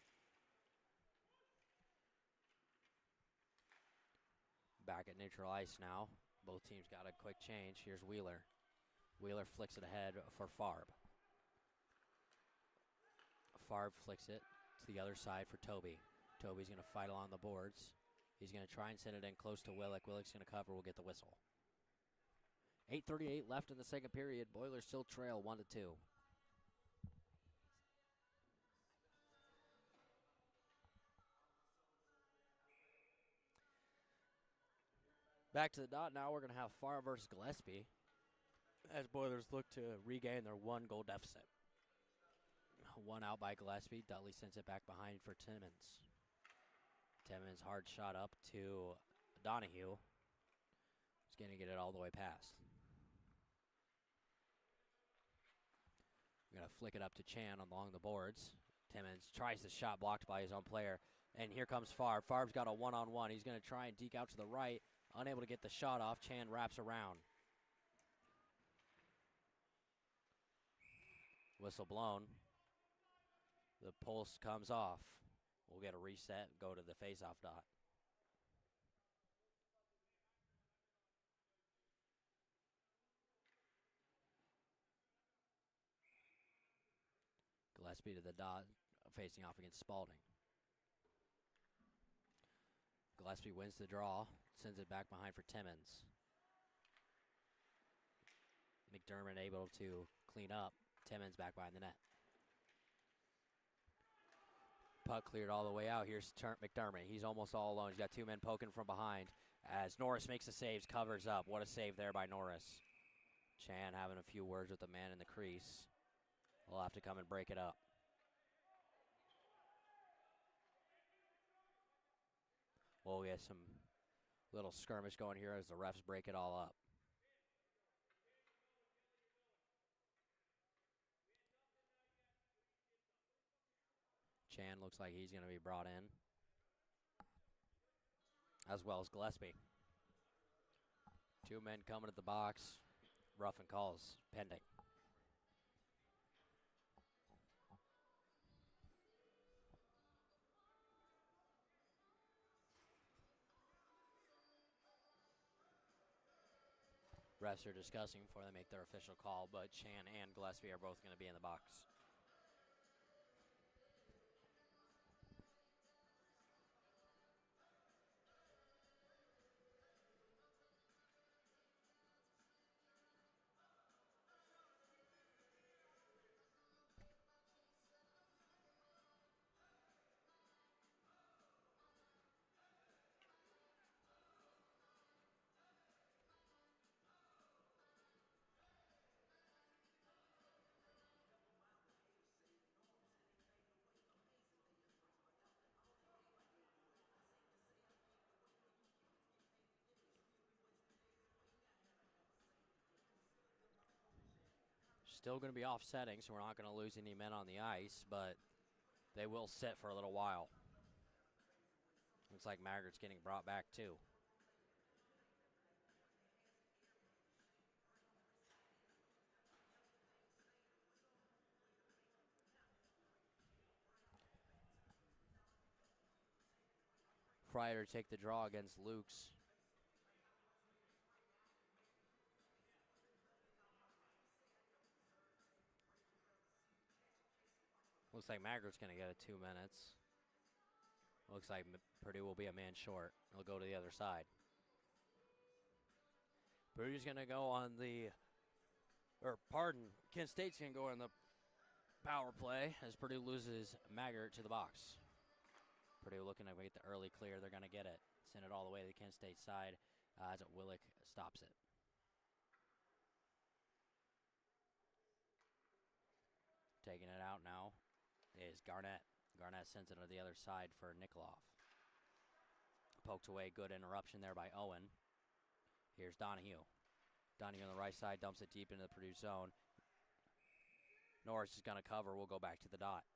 Back at neutral ice now. Both teams got a quick change. Here's Wheeler. Wheeler flicks it ahead for Farb. Farb flicks it to the other side for Toby. Toby's going to fight along the boards. He's going to try and send it in close to Willick. Willick's going to cover. We'll get the whistle. 8:38 left in the second period. Boilers still trail 1-2. Back to the dot now. We're going to have Farr versus Gillespie as Boilers look to regain their 1-goal deficit. 1 out by Gillespie. Dudley sends it back behind for Timmons. Timmons hard shot up to Donahue. He's going to get it all the way past. We're going to flick it up to Chan along the boards. Timmons tries the shot blocked by his own player. And here comes Farb. Farb's got a one-on-one. He's going to try and deke out to the right. Unable to get the shot off. Chan wraps around. Whistle blown. The pulse comes off. We'll get a reset, go to the face-off dot. Gillespie to the dot, facing off against Spalding. Gillespie wins the draw, sends it back behind for Timmons. McDermott able to clean up. Timmons back behind the net. Puck cleared all the way out. Here's McDermott. He's almost all alone. He's got two men poking from behind as Norris makes the saves, covers up. What a save there by Norris. Chan having a few words with the man in the crease. We'll have to come and break it up. We'll get some little skirmish going here as the refs break it all up. Chan looks like he's going to be brought in, as well as Gillespie. Two men coming at the box. Roughing calls pending. Refs are discussing before they make their official call, but Chan and Gillespie are both going to be in the box. Still going to be offsetting, so we're not going to lose any men on the ice, but they will sit for a little while. Looks like Maggart's getting brought back too. Fryer to take the draw against Lukes. Looks like Maggart's going to get it 2 minutes. Looks like Purdue will be a man short. He'll go to the other side. Purdue's going to go on the, Kent State's going to go on the power play as Purdue loses Maggart to the box. Purdue looking to get the early clear. They're going to get it. Send it all the way to the Kent State side as Willick stops it. Taking it out now is Garnett. Garnett sends it to the other side for Nikolov. Poked away, good interruption there by Owen. Here's Donahue. Donahue on the right side dumps it deep into the Purdue zone. Norris is going to cover. We'll go back to the dot.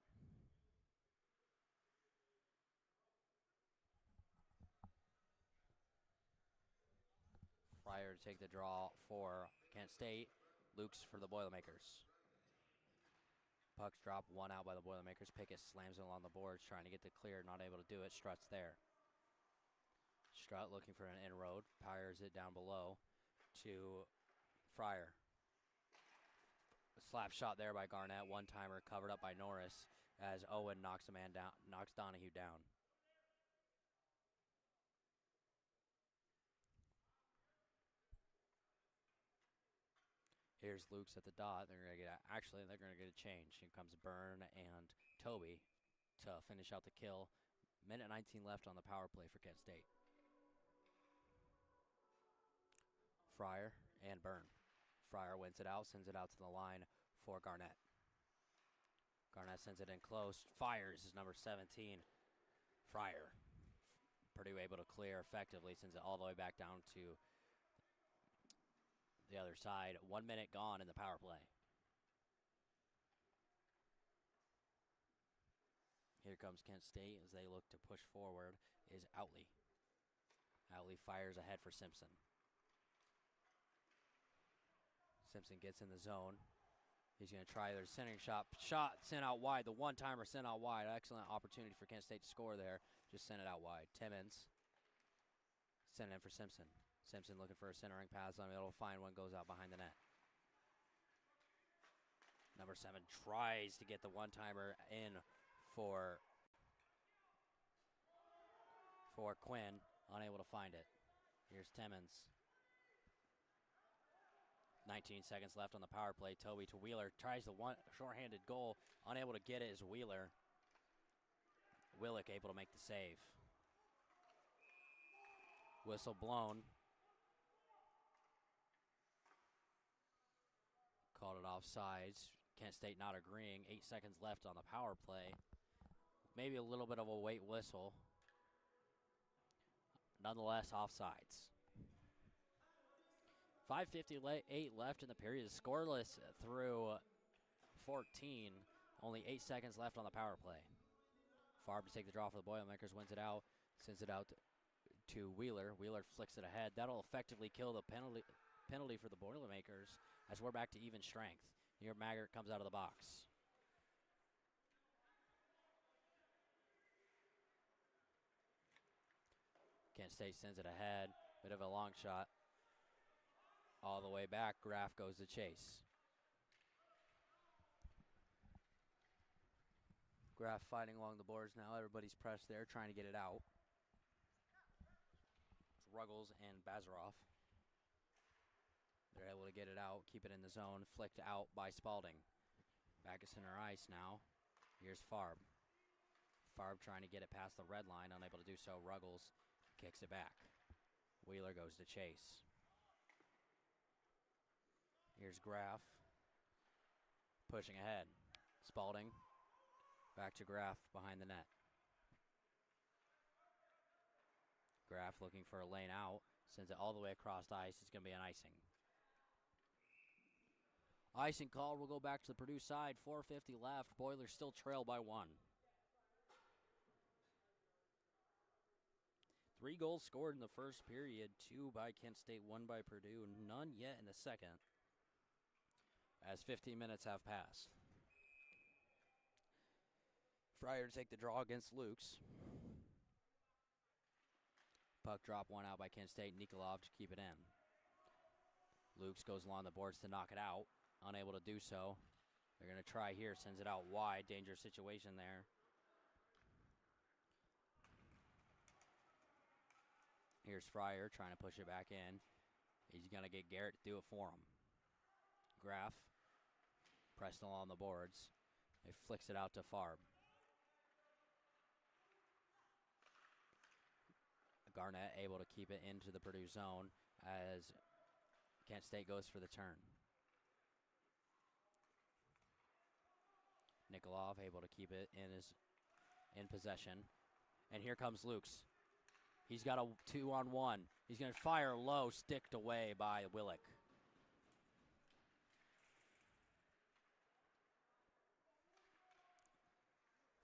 Fryer to take the draw for Kent State. Lukes for the Boilermakers. Pucks drop, one out by the Boilermakers. Pickett slams it along the boards, trying to get the clear, not able to do it. Strutt's there. Strutt looking for an inroad, fires it down below to Fryer. A slap shot there by Garnett, one-timer covered up by Norris as Owen knocks a man down, knocks Donahue down. Here's Lukes at the dot. They're going to get a change. Here comes Byrne and Toby to finish out the kill. Minute 19 left on the power play for Kent State. Fryer and Byrne. Fryer wins it out, sends it out to the line for Garnett. Garnett sends it in close. Fires is number 17. Fryer. Purdue able to clear effectively, sends it all the way back down to the other side. 1 minute gone in the power play. Here comes Kent State as they look to push forward is Outley. Outley fires ahead for Simpson. Simpson gets in the zone. He's going to try their centering shot. Shot sent out wide. The one-timer sent out wide. Excellent opportunity for Kent State to score there. Just sent it out wide. Timmons sent it in for Simpson. Simpson looking for a centering pass on it. It'll find one, goes out behind the net. Number 7 tries to get the one-timer in for Quinn. unable to find it. Here's Timmons. 19 seconds left on the power play. Toby to Wheeler. Tries the one shorthanded goal. Unable to get it is Wheeler. Willick able to make the save. Whistle blown. Called it offsides. Kent State not agreeing. 8 seconds left on the power play. Maybe a little bit of a wait whistle. Nonetheless, offsides. 5:58 left in the period. Scoreless through 14. Only 8 seconds left on the power play. Farb to take the draw for the Boilermakers. Wins it out. Sends it out to Wheeler. Wheeler flicks it ahead. That'll effectively kill the penalty for the Boilermakers as we're back to even strength. Here Maggart comes out of the box. Kent State sends it ahead. Bit of a long shot. All the way back. Graff goes to chase. Graff fighting along the boards now. Everybody's pressed there, trying to get it out. It's Ruggles and Bazaroff. They're able to get it out, keep it in the zone. Flicked out by Spalding. Back to center ice now. Here's Farb. Farb trying to get it past the red line, unable to do so. Ruggles kicks it back. Wheeler goes to chase. Here's Graff. Pushing ahead. Spalding. Back to Graff behind the net. Graff looking for a lane out. Sends it all the way across the ice. It's going to be an icing. Icing call will go back to the Purdue side. 4:50 left. Boilers still trail by 1. 3 goals scored in the first period. 2 by Kent State, 1 by Purdue. None yet in the second, as 15 minutes have passed. Fryer to take the draw against Lukes. Puck drop one out by Kent State. Nikolov to keep it in. Lukes goes along the boards to knock it out. Unable to do so. They're going to try here. Sends it out wide. Dangerous situation there. Here's Fryer trying to push it back in. He's going to get Garrett to do it for him. Graff pressed along the boards. He flicks it out to Farb. Garnett able to keep it into the Purdue zone as Kent State goes for the turn. Nikolov able to keep it in possession. And here comes Lukes. He's got a 2-on-1. He's going to fire low, sticked away by Willick.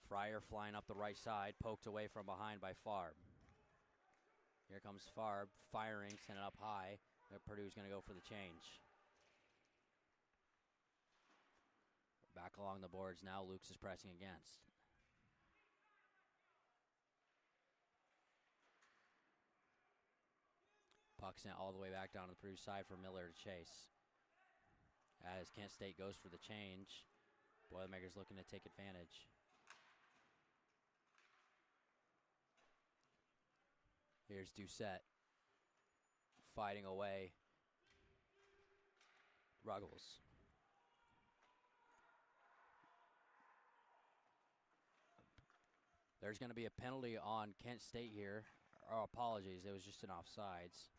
Fryer flying up the right side, poked away from behind by Farb. Here comes Farb, firing, sending it up high. Purdue's going to go for the change. Back along the boards now, Lukes is pressing against. Puck sent all the way back down to the Purdue side for Miller to chase. As Kent State goes for the change, Boilermakers looking to take advantage. Here's Doucette fighting away Ruggles. There's going to be a penalty on Kent State here. Oh, apologies, it was just an offsides.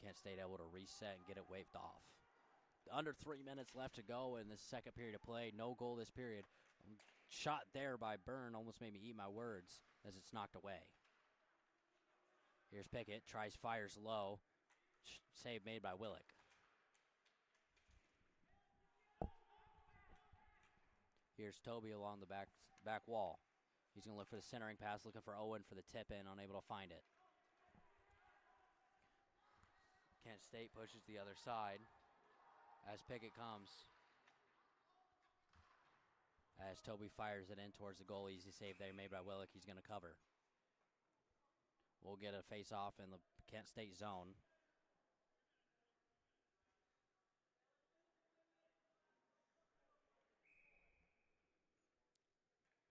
Kent State able to reset and get it waved off. Under 3 minutes left to go in this second period of play. No goal this period. Shot there by Byrne almost made me eat my words as it's knocked away. Here's Pickett. Tries, fires low. Save made by Willick. Here's Toby along the back wall. He's going to look for the centering pass, looking for Owen for the tip-in, unable to find it. Kent State pushes the other side as Pickett comes. As Toby fires it in towards the goal. Easy save there made by Willick. He's going to cover. We'll get a face-off in the Kent State zone.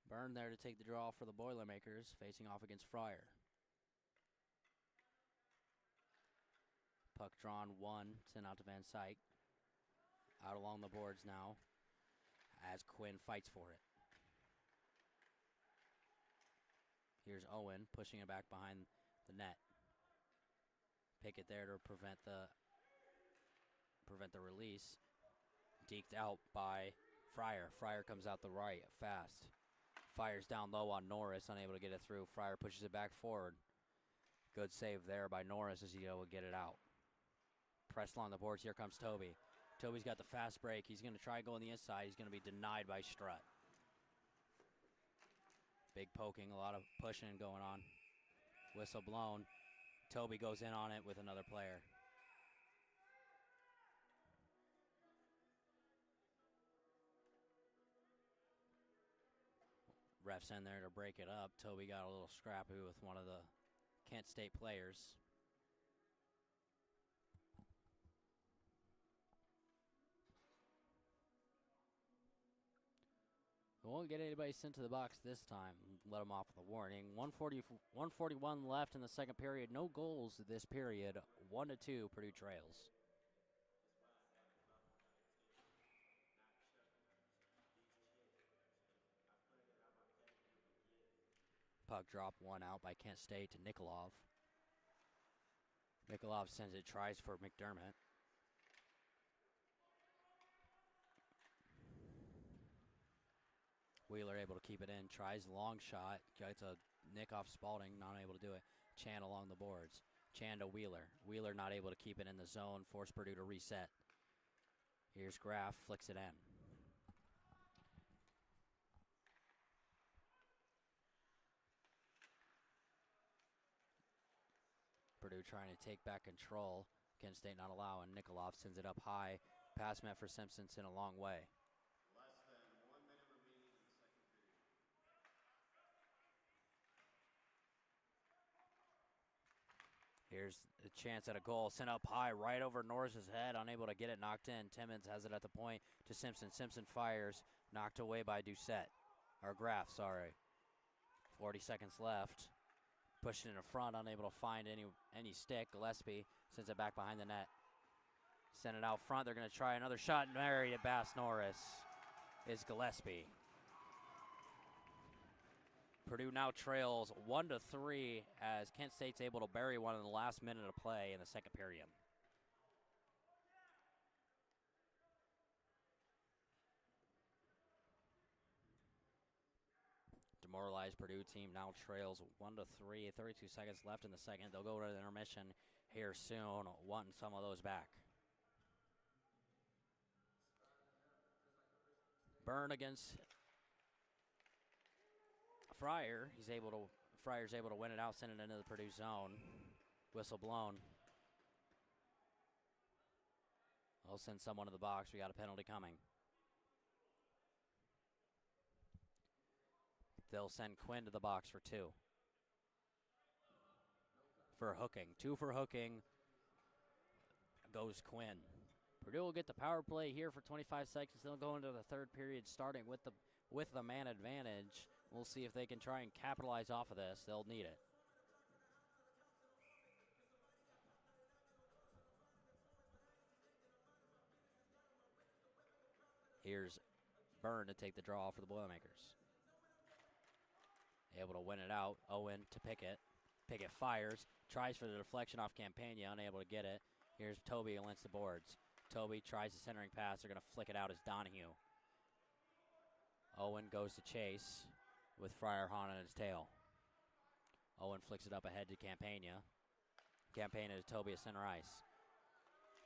Byrne there to take the draw for the Boilermakers, facing off against Fryer. Puck drawn 1, sent out to Van Syke. Out along the boards now as Quinn fights for it. Here's Owen pushing it back behind the net. Pickett there to prevent the release. Deked out by Fryer. Fryer comes out the right fast. Fires down low on Norris, unable to get it through. Fryer pushes it back forward. Good save there by Norris as he will get it out. Press along the boards. Here comes Toby. Toby's got the fast break. He's going to try and go on the inside. He's going to be denied by Strutt. Big poking, a lot of pushing going on. Whistle blown. Toby goes in on it with another player. Ref's in there to break it up. Toby got a little scrappy with one of the Kent State players. We won't get anybody sent to the box this time. Let them off with a warning. 141 left in the second period. No goals this period. 1-2, Purdue trails. Puck drop 1 out by Kent State to Nikolov. Nikolov sends it, tries for McDermott. Wheeler able to keep it in, tries a long shot, gets a nick off Spalding, not able to do it. Chan along the boards. Chan to Wheeler. Wheeler not able to keep it in the zone, force Purdue to reset. Here's Graff, flicks it in. Purdue trying to take back control. Kent State not allowing. Nikolov sends it up high. Pass meant for Simpson, sent a long way. Here's a chance at a goal. Sent up high, right over Norris's head. Unable to get it knocked in. Timmons has it at the point to Simpson. Simpson fires. Knocked away by Doucette. Or Graff, sorry. 40 seconds left. Pushing it in front. Unable to find any stick. Gillespie sends it back behind the net. Send it out front. They're going to try another shot. Married at Bass Norris is Gillespie. Purdue now trails 1-3 as Kent State's able to bury one in the last minute of play in the second period. Demoralized Purdue team now trails 1-3. 32 seconds left in the second. They'll go to the intermission here soon, wanting some of those back. Byrne against Fryer. Fryer's able to win it out, send it into the Purdue zone. Whistle blown. They'll send someone to the box. We got a penalty coming. They'll send Quinn to the box for 2. For hooking. 2 for hooking. Goes Quinn. Purdue will get the power play here for 25 seconds. They'll go into the third period starting with the man advantage. We'll see if they can try and capitalize off of this. They'll need it. Here's Byrne to take the draw for the Boilermakers. Able to win it out. Owen to Pickett. Pickett fires. Tries for the deflection off Campagna. Unable to get it. Here's Toby against the boards. Toby tries the centering pass. They're going to flick it out as Donahue. Owen goes to chase with Fryer Hahn on his tail. Owen flicks it up ahead to Campagna. Campagna to Toby at center ice.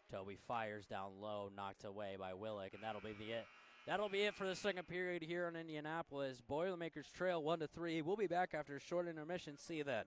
Toby fires down low, knocked away by Willick, and that'll be it. That'll be it for the second period here in Indianapolis. Boilermakers trail 1-3. We'll be back after a short intermission. See you then.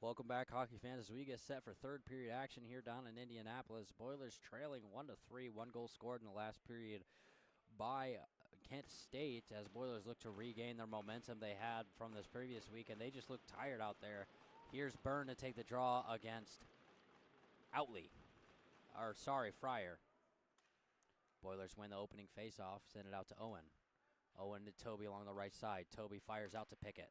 Welcome back, hockey fans, as we get set for third period action here down in Indianapolis. Boilers trailing 1-3, one goal scored in the last period by Kent State as Boilers look to regain their momentum they had from this previous week, and they just look tired out there. Here's Byrne to take the draw against Fryer. Boilers win the opening faceoff, send it out to Owen. Owen to Toby along the right side. Toby fires out to Pickett.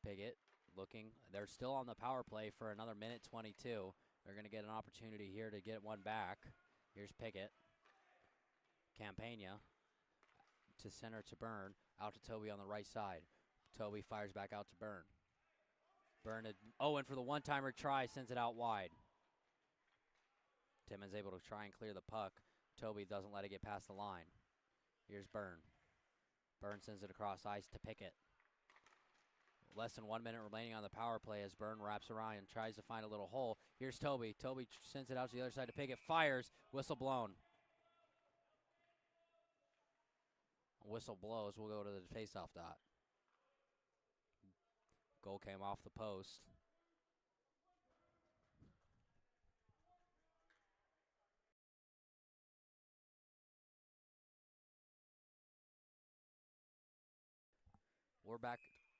Pickett looking. They're still on the power play for another minute 22. They're going to get an opportunity here to get one back. Here's Pickett. Campagna to center to Byrne. Out to Toby on the right side. Toby fires back out to Byrne. Byrne to Owen for the one-timer try. Sends it out wide. Timmons able to try and clear the puck. Toby doesn't let it get past the line. Here's Byrne. Byrne sends it across ice to Pickett. Less than 1 minute remaining on the power play as Byrne wraps around and tries to find a little hole. Here's Toby. Toby sends it out to the other side to Pickett. Fires. Whistle blown. Whistle blows. We'll go to the faceoff dot. Goal came off the post.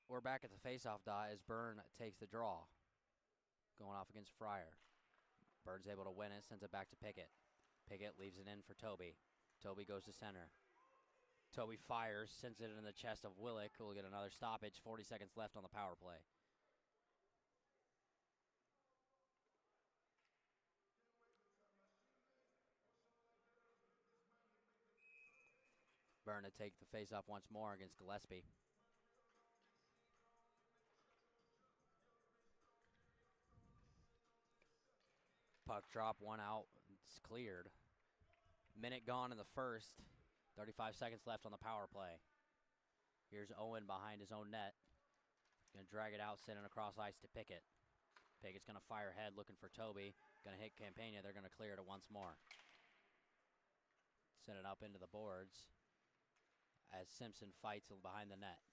We're back at the faceoff dot as Byrne takes the draw. Going off against Fryer. Byrne's able to win it, sends it back to Pickett. Pickett leaves it in for Toby. Toby goes to center. Toby fires, sends it in the chest of Willick, who will get another stoppage. 40 seconds left on the power play. Byrne to take the faceoff once more against Gillespie. Puck drop, one out. It's cleared. Minute gone in the first. 35 seconds left on the power play. Here's Owen behind his own net. Going to drag it out, sending across ice to Pickett. Pickett's going to fire ahead, looking for Toby. Going to hit Campagna. They're going to clear it once more. Send it up into the boards as Simpson fights behind the net.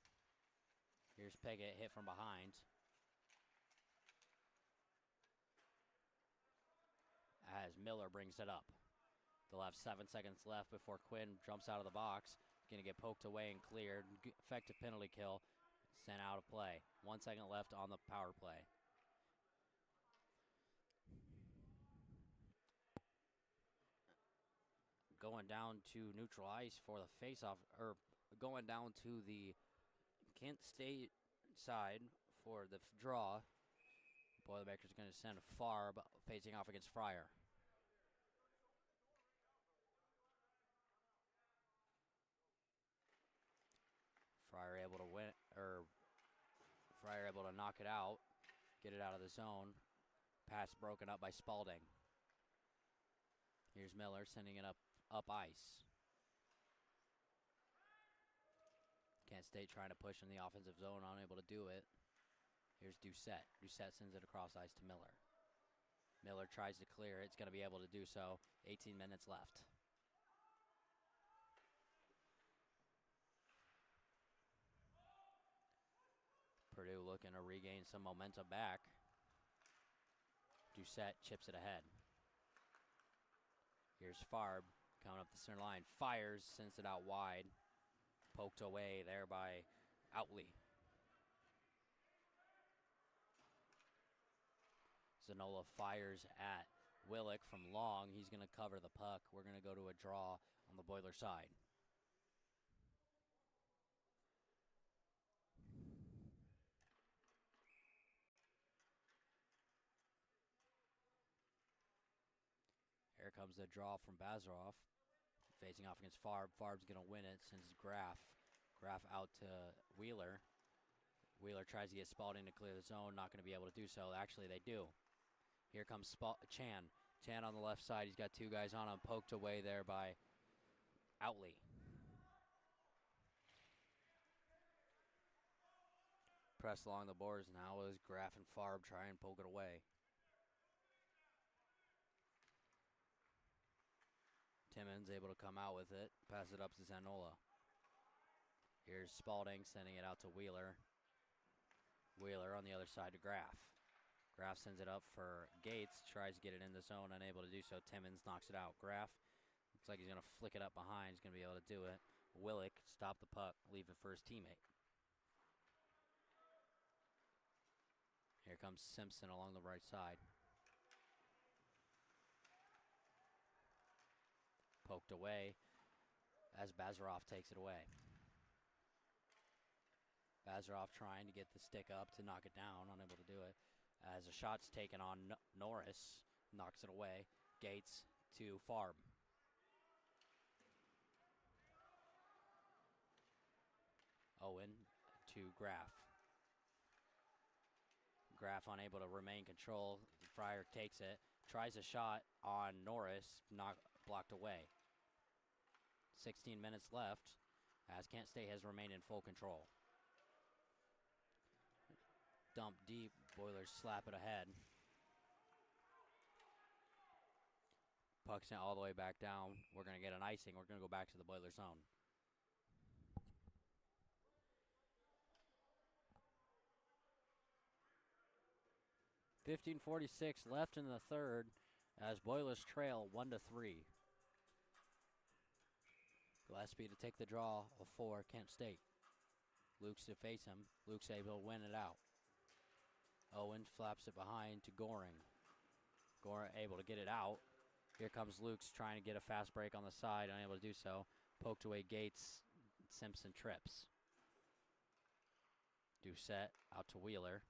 Here's Pickett, hit from behind. As Miller brings it up. They'll have 7 seconds left before Quinn jumps out of the box. Going to get poked away and cleared. Effective penalty kill. Sent out of play. 1 second left on the power play. Going down to neutral ice for the faceoff, or going down to the Kent State side for the draw. Boilermakers going to send Farb facing off against Fryer. Fryer able to win, or Fryer able to knock it out, get it out of the zone. Pass broken up by Spalding. Here's Miller sending it up ice. Kent State trying to push in the offensive zone, unable to do it. Here's Doucette. Doucette sends it across ice to Miller. Miller tries to clear it. It's going to be able to do so. 18 minutes left. Purdue looking to regain some momentum back. Doucette chips it ahead. Here's Farb coming up the center line. Fires, sends it out wide. Poked away there by Outley. Zanola fires at Willick from long. He's going to cover the puck. We're going to go to a draw on the Boiler side. Here comes the draw from Bazarov. Facing off against Farb. Farb's going to win it. Sends Graff. Graff out to Wheeler. Wheeler tries to get Spalding to clear the zone. Not going to be able to do so. Actually, they do. Here comes Chan. Chan on the left side. He's got two guys on him. Poked away there by Outley. Press along the boards now as Graff and Farb try and poke it away. Timmons able to come out with it. Pass it up to Zanola. Here's Spalding sending it out to Wheeler. Wheeler on the other side to Graff. Graff sends it up for Gates, tries to get it in the zone, unable to do so. Timmons knocks it out. Graff looks like he's going to flick it up behind. He's going to be able to do it. Willick stop the puck, leave it for his teammate. Here comes Simpson along the right side. Poked away as Bazarov takes it away. Bazarov trying to get the stick up to knock it down, unable to do it. As a shot's taken on Norris, knocks it away. Gates to Farb. Owen to Graff. Graff unable to remain control. Fryer takes it, tries a shot on Norris, blocked away. 16 minutes left as Kent State has remained in full control. Dump deep, Boilers slap it ahead. Puck's now all the way back down. We're going to get an icing. We're going to go back to the Boilers zone. .46 left in the third as Boilers trail 1-3. Gillespie to take the draw for Kent State. Luke's to face him. Luke's able to win it out. Owen flaps it behind to Goring. Goring able to get it out. Here comes Luke's trying to get a fast break on the side, unable to do so. Poked away Gates. Simpson trips. Doucette out to Wheeler.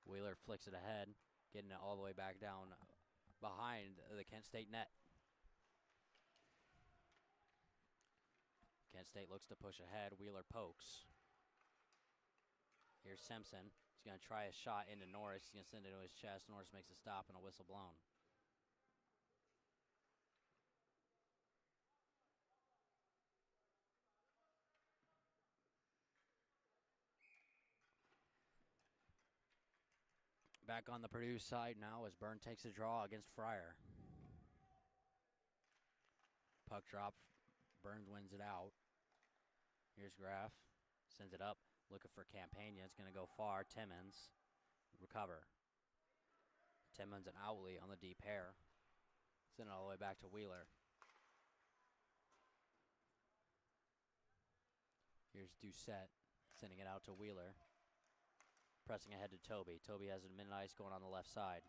Wheeler flicks it ahead, getting it all the way back down behind the Kent State net. Kent State looks to push ahead. Wheeler pokes. Here's Simpson. He's going to try a shot into Norris. He's going to send it to his chest. Norris makes a stop and a whistle blown. Back on the Purdue side now as Byrne takes a draw against Fryer. Puck drop. Burns wins it out. Here's Graff. Sends it up. Looking for Campagna. It's going to go far. Timmons. Recover. Timmons and Owley on the deep pair. Send it all the way back to Wheeler. Here's Doucette. Sending it out to Wheeler. Pressing ahead to Toby. Toby has a minute ice going on the left side.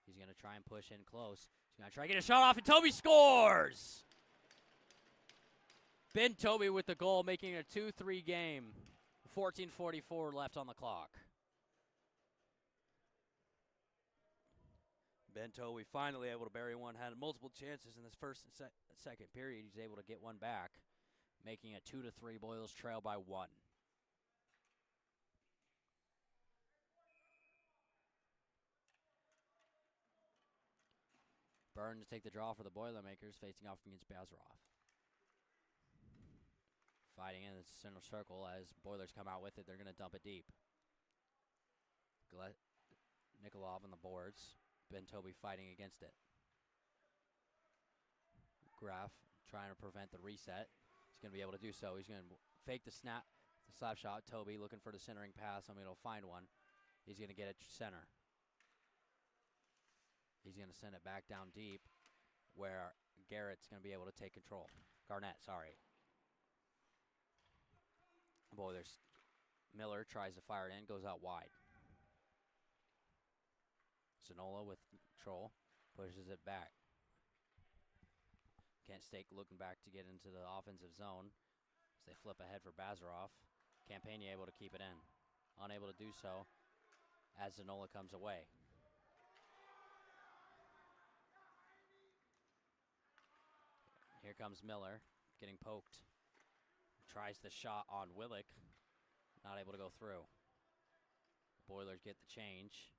He's going to try and push in close. He's going to try to get a shot off, and Toby scores! Ben Toby with the goal, making it a 2-3 game. 14:44 left on the clock. Ben Toby finally able to bury one. Had multiple chances in this first and second period. He's able to get one back, making a 2-3 Boilers trail by 1. Byrne to take the draw for the Boilermakers, facing off against Bazarov. Fighting in the center circle as Boilers come out with it. They're going to dump it deep. Nikolov on the boards. Ben Toby fighting against it. Graff trying to prevent the reset. He's going to be able to do so. He's going to fake the slap shot. Toby looking for the centering pass. I'm going to find one. He's going to get it center. He's going to send it back down deep where Garrett's going to be able to take control. Garnett, sorry. Boy, there's Miller tries to fire it in, goes out wide. Zanola with control, pushes it back. Kent State looking back to get into the offensive zone as they flip ahead for Bazarov. Campagna able to keep it in. Unable to do so as Zanola comes away. Here comes Miller, getting poked. Tries the shot on Willick. Not able to go through. Boilers get the change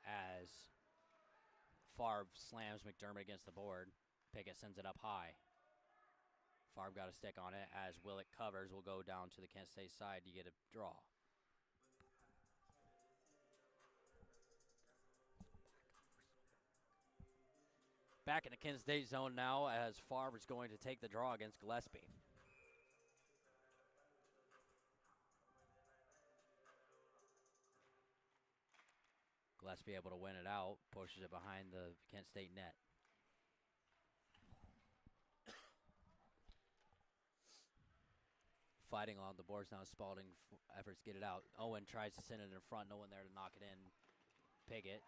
as Favre slams McDermott against the board. Pickett sends it up high. Favre got a stick on it as Willick covers. Will go down to the Kent State side to get a draw. Back in the Kent State zone now as Favre is going to take the draw against Gillespie. Gillespie able to win it out, pushes it behind the Kent State net. Fighting along the boards now. Spalding efforts to get it out. Owen tries to send it in front. No one there to knock it in. Piggott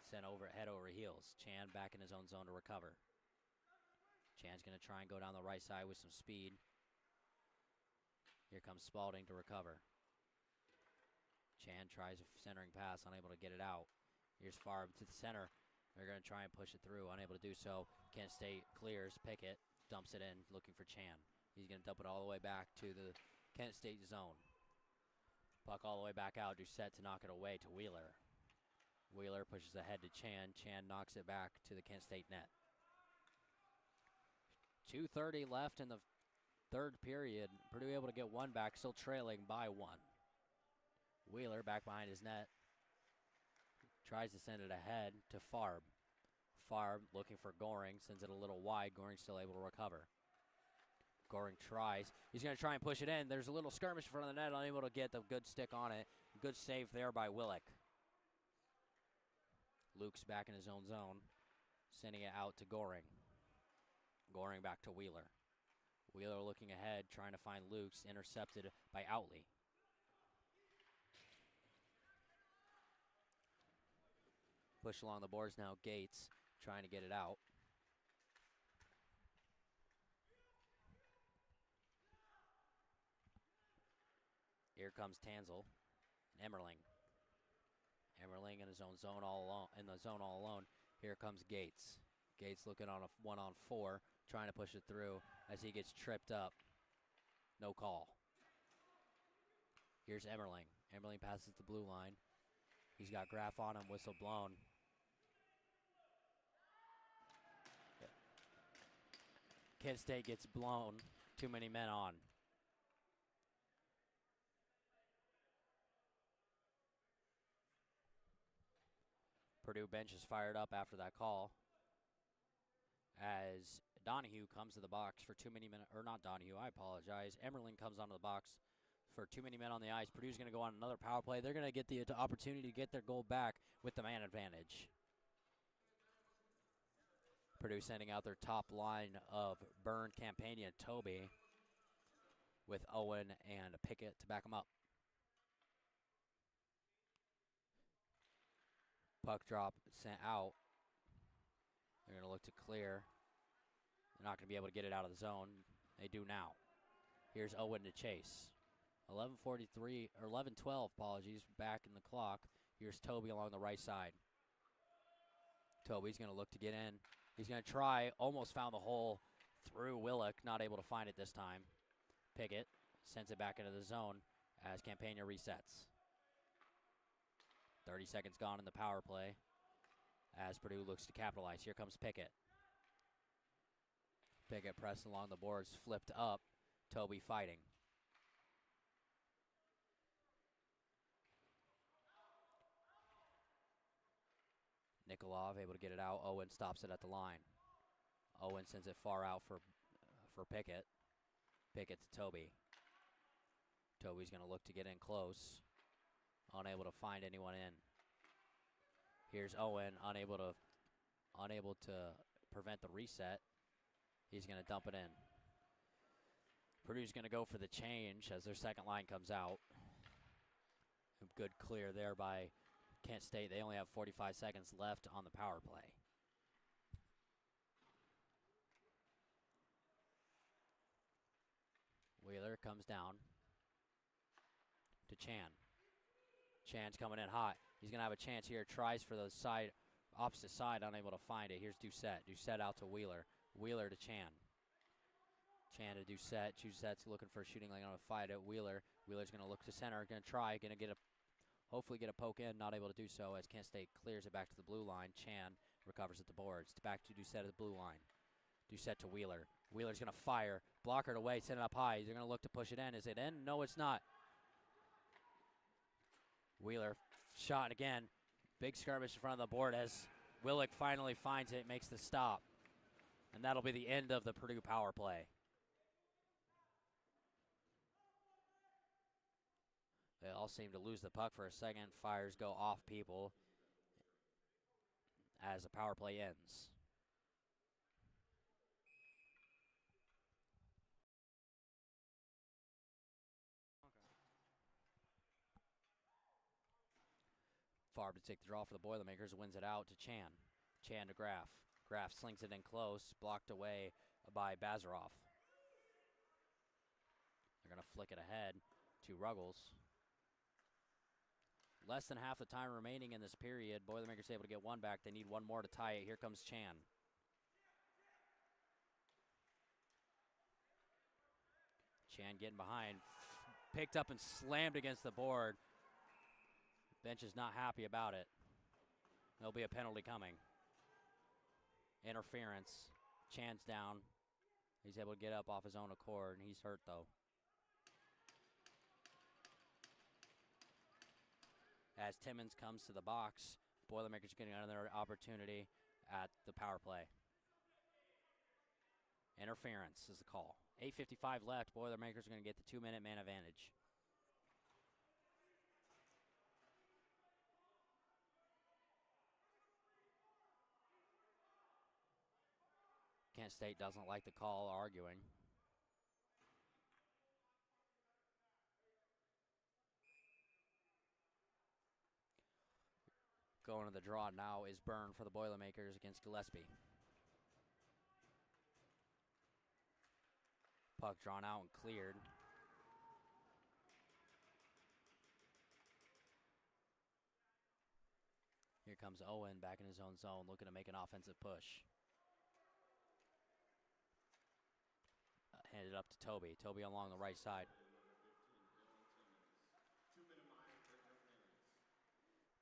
sent over head over heels. Chan back in his own zone to recover. Chan's going to try and go down the right side with some speed. Here comes Spalding to recover. Chan tries a centering pass, unable to get it out. Here's Farb to the center. They're going to try and push it through, unable to do so. Kent State clears. Pickett dumps it in, looking for Chan. He's going to dump it all the way back to the Kent State zone. Puck all the way back out. Doucette to knock it away to Wheeler. Wheeler pushes ahead to Chan. Chan knocks it back to the Kent State net. 2:30 left in the third period. Purdue able to get one back, still trailing by one. Wheeler back behind his net. Tries to send it ahead to Farb. Farb looking for Goring, sends it a little wide. Goring still able to recover. Goring tries. He's going to try and push it in. There's a little skirmish in front of the net, unable to get the good stick on it. Good save there by Willick. Luke's back in his own zone, sending it out to Goring. Goring back to Wheeler. Wheeler looking ahead, trying to find Luke's, intercepted by Outley. Push along the boards now, Gates trying to get it out. Here comes Tanzel and Emmerling. Emmerling in his own zone all alone. In the zone all alone. Here comes Gates. Gates looking on a 1-on-4, trying to push it through as he gets tripped up. No call. Here's Emmerling. Emmerling passes the blue line. He's got Graff on him, whistle blown. Kent State gets blown. Too many men on. Purdue bench is fired up after that call. As Donahue comes to the box for too many men, or not Donahue, I apologize. Emmerling comes onto the box for too many men on the ice. Purdue's going to go on another power play. They're going to get the opportunity to get their goal back with the man advantage. Purdue sending out their top line of Byrne, Campagna, and Toby with Owen and Pickett to back them up. Puck drop sent out. They're going to look to clear. They're not going to be able to get it out of the zone. They do now. Here's Owen to chase. 11:43 or 11:12, apologies, back in the clock. Here's Toby along the right side. Toby's going to look to get in. He's going to try. Almost found the hole through Willick. Not able to find it this time. Pickett sends it back into the zone as Campagna resets. 30 seconds gone in the power play as Purdue looks to capitalize. Here comes Pickett. Pickett pressed along the boards, flipped up. Toby fighting. Nikolov able to get it out. Owen stops it at the line. Owen sends it far out for Pickett. Pickett to Toby. Toby's going to look to get in close. Unable to find anyone in. Here's Owen, unable to prevent the reset. He's going to dump it in. Purdue's going to go for the change as their second line comes out. A good clear there by Kent State. They only have 45 seconds left on the power play. Wheeler comes down to Chan. Chan's coming in hot. He's going to have a chance here. Tries for the side, opposite side, unable to find it. Here's Doucette. Doucette out to Wheeler. Wheeler to Chan. Chan to Doucette. Doucette's looking for a shooting lane on a fight at Wheeler. Wheeler's going to look to center. Going to try. Going to hopefully get a poke in. Not able to do so as Kent State clears it back to the blue line. Chan recovers at the boards. Back to Doucette at the blue line. Doucette to Wheeler. Wheeler's going to fire. Blockered away. Send it up high. They're going to look to push it in. Is it in? No, it's not. Wheeler shot again. Big skirmish in front of the board as Willick finally finds it, makes the stop. And that'll be the end of the Purdue power play. They all seem to lose the puck for a second. Fires go off people as the power play ends. Farb to take the draw for the Boilermakers, wins it out to Chan. Chan to Graf. Graf slings it in close, blocked away by Bazarov. They're going to flick it ahead to Ruggles. Less than half the time remaining in this period. Boilermakers able to get one back. They need one more to tie it. Here comes Chan. Chan getting behind. Picked up and slammed against the board. Bench is not happy about it. There'll be a penalty coming. Interference. Chan's down. He's able to get up off his own accord, and he's hurt, though. As Timmons comes to the box, Boilermakers getting another opportunity at the power play. Interference is the call. 8:55 left. Boilermakers are going to get the 2-minute man advantage. Kent State doesn't like the call, arguing. Going to the draw now is Byrne for the Boilermakers against Gillespie. Puck drawn out and cleared. Here comes Owen back in his own zone, looking to make an offensive push. Handed up to Toby. Toby along the right side.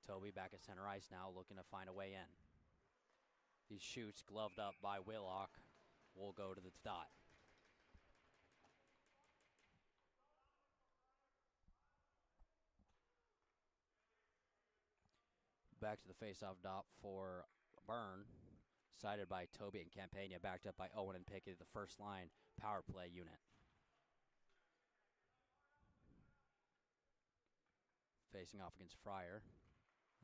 Toby back at center ice now, looking to find a way in. He shoots, gloved up by Willock. Will go to the dot. Back to the faceoff dot for Byrne. Sided by Toby and Campagna, backed up by Owen and Pickett, the first line power play unit. Facing off against Fryer.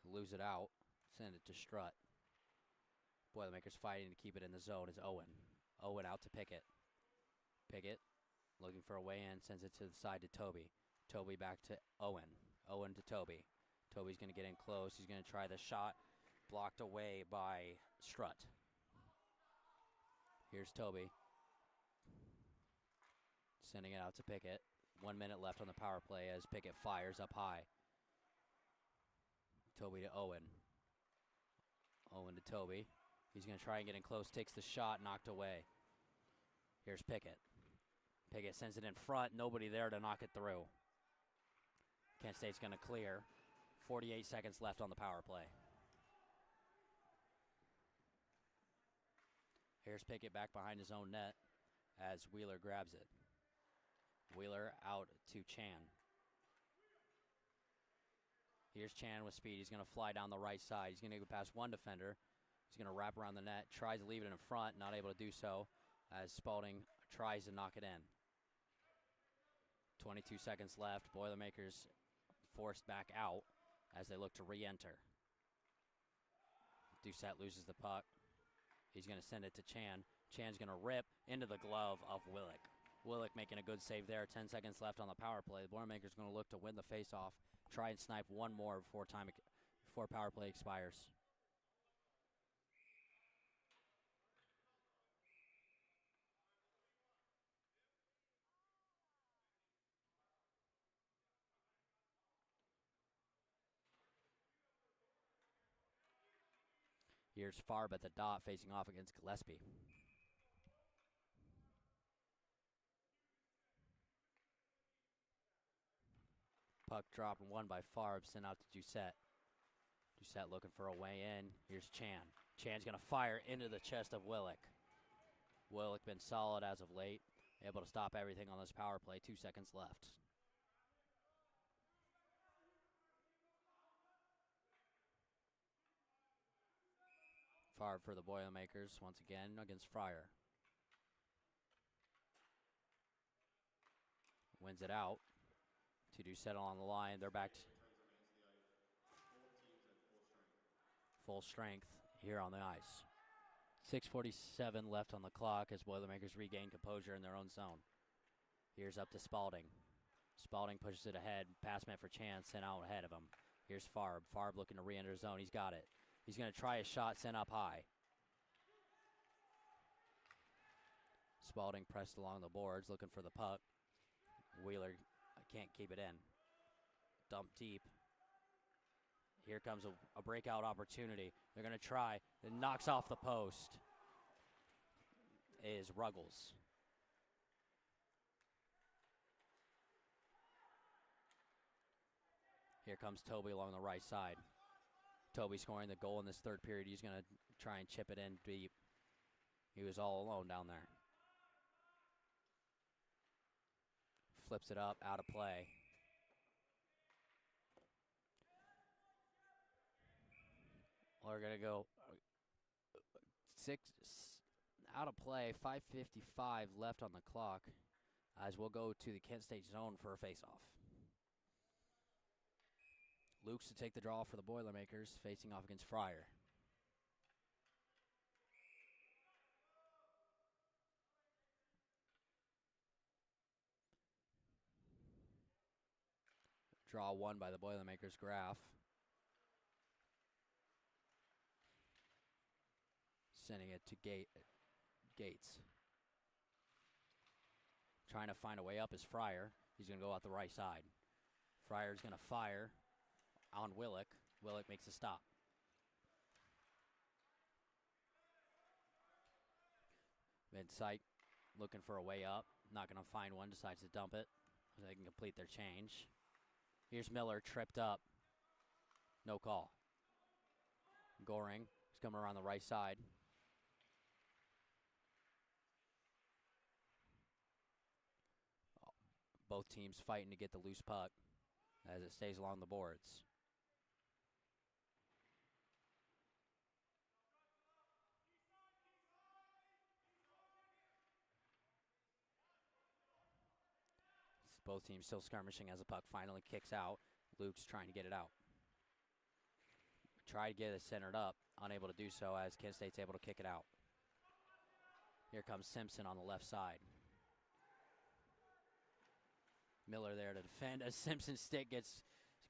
Lose it out. Send it to Strutt. Boilermakers fighting to keep it in the zone is Owen. Owen out to Pickett. Pickett looking for a way in, sends it to the side to Toby. Toby back to Owen. Owen to Toby. Toby's going to get in close. He's going to try the shot. Blocked away by Strutt. Here's Toby. Sending it out to Pickett. 1 minute left on the power play as Pickett fires up high. Toby to Owen. Owen to Toby. He's going to try and get in close. Takes the shot. Knocked away. Here's Pickett. Pickett sends it in front. Nobody there to knock it through. Kent State's going to clear. 48 seconds left on the power play. Here's Pickett back behind his own net as Wheeler grabs it. Wheeler out to Chan. Here's Chan with speed. He's going to fly down the right side. He's going to go past one defender. He's going to wrap around the net. Tries to leave it in front. Not able to do so as Spalding tries to knock it in. 22 seconds left. Boilermakers forced back out as they look to re-enter. Doucette loses the puck. He's going to send it to Chan. Chan's going to rip into the glove of Willick. Willick making a good save there. 10 seconds left on the power play. The Boilermakers going to look to win the faceoff. Try and snipe one more before power play expires. Here's Farb at the dot facing off against Gillespie. Puck dropped and won by Farb, sent out to Doucette. Doucette looking for a way in. Here's Chan. Chan's going to fire into the chest of Willick. Willick been solid as of late. Able to stop everything on this power play. 2 seconds left. Farb for the Boilermakers once again against Fryer. Wins it out 2-2 settle on the line. They're back to full strength here on the ice. 6:47 left on the clock as Boilermakers regain composure in their own zone. Here's up to Spalding. Spalding pushes it ahead. Pass meant for Chance, sent out ahead of him. Here's Farb. Farb looking to re-enter his zone. He's got it. He's going to try a shot sent up high. Spalding pressed along the boards looking for the puck. Wheeler can't keep it in. Dump deep. Here comes a breakout opportunity. They're going to try. It knocks off the post. Is Ruggles. Here comes Toby along the right side. Toby scoring the goal in this third period. He's going to try and chip it in deep. He was all alone down there. Flips it up, out of play. We're going to go 6 out of play, 5:55 left on the clock as we'll go to the Kent State zone for a faceoff. Luke's to take the draw for the Boilermakers, facing off against Fryer. Draw one by the Boilermakers, Graf. Sending it to Gates. Trying to find a way up is Fryer. He's going to go out the right side. Fryer's going to fire on Willick. Willick makes a stop. Mid-sight, looking for a way up. Not going to find one, decides to dump it so they can complete their change. Here's Miller, tripped up. No call. Goring is coming around the right side. Both teams fighting to get the loose puck as it stays along the boards. Both teams still skirmishing as the puck finally kicks out. Luke's trying to get it out. Try to get it centered up, unable to do so as Kent State's able to kick it out. Here comes Simpson on the left side. Miller there to defend as Simpson's stick gets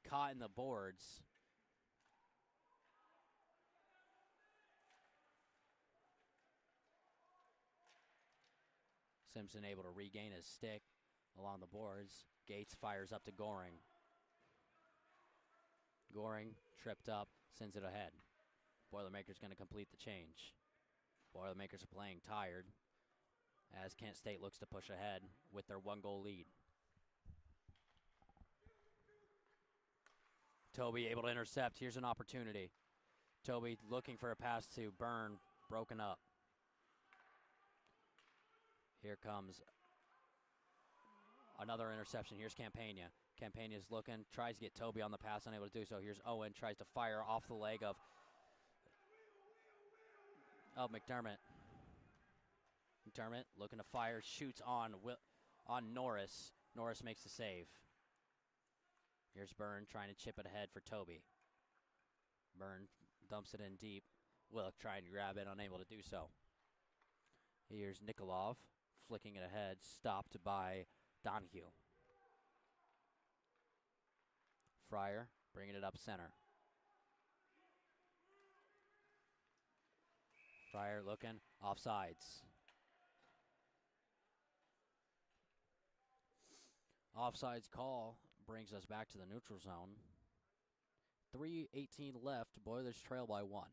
caught in the boards. Simpson able to regain his stick along the boards. Gates fires up to Goring. Goring tripped up, sends it ahead. Boilermakers going to complete the change. Boilermakers are playing tired as Kent State looks to push ahead with their 1-goal lead. Toby able to intercept. Here's an opportunity. Toby looking for a pass to Byrne, broken up. Here comes another interception. Here's Campagna. Campagna's looking, tries to get Toby on the pass, unable to do so. Here's Owen, tries to fire off the leg of McDermott. McDermott looking to fire, shoots on Norris. Norris makes the save. Here's Byrne trying to chip it ahead for Toby. Byrne dumps it in deep. Willick trying to grab it, unable to do so. Here's Nikolov flicking it ahead, stopped by Donahue. Fryer bringing it up center. Fryer looking, offsides. Offsides call brings us back to the neutral zone. 3:18 left. Boilers trail by 1.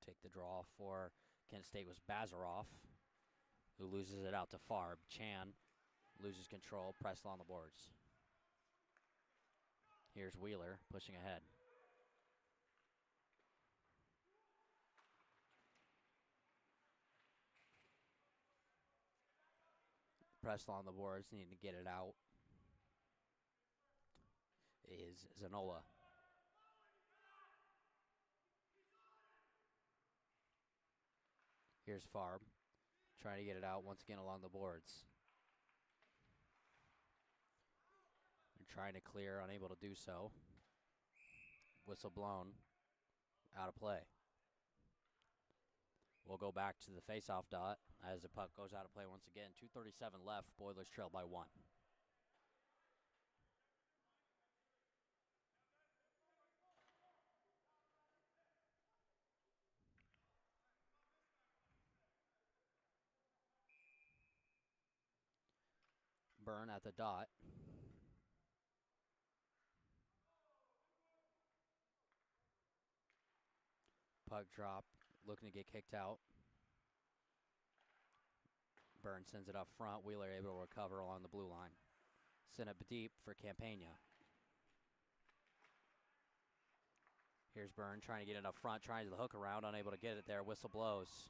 Take the draw for Kent State was Bazaroff, who loses it out to Farb. Chan loses control, pressed along the boards. Here's Wheeler pushing ahead. Pressed along the boards, needing to get it out. is Zanola. Here's Farb, trying to get it out once again along the boards. They're trying to clear, unable to do so. Whistle blown, out of play. We'll go back to the face-off dot as the puck goes out of play once again. 2:37 left, Boilers trail by 1. Byrne at the dot. Puck drop, looking to get kicked out. Byrne sends it up front. Wheeler able to recover along the blue line. Send it deep for Campagna. Here's Byrne trying to get it up front, trying to the hook around, unable to get it there. Whistle blows.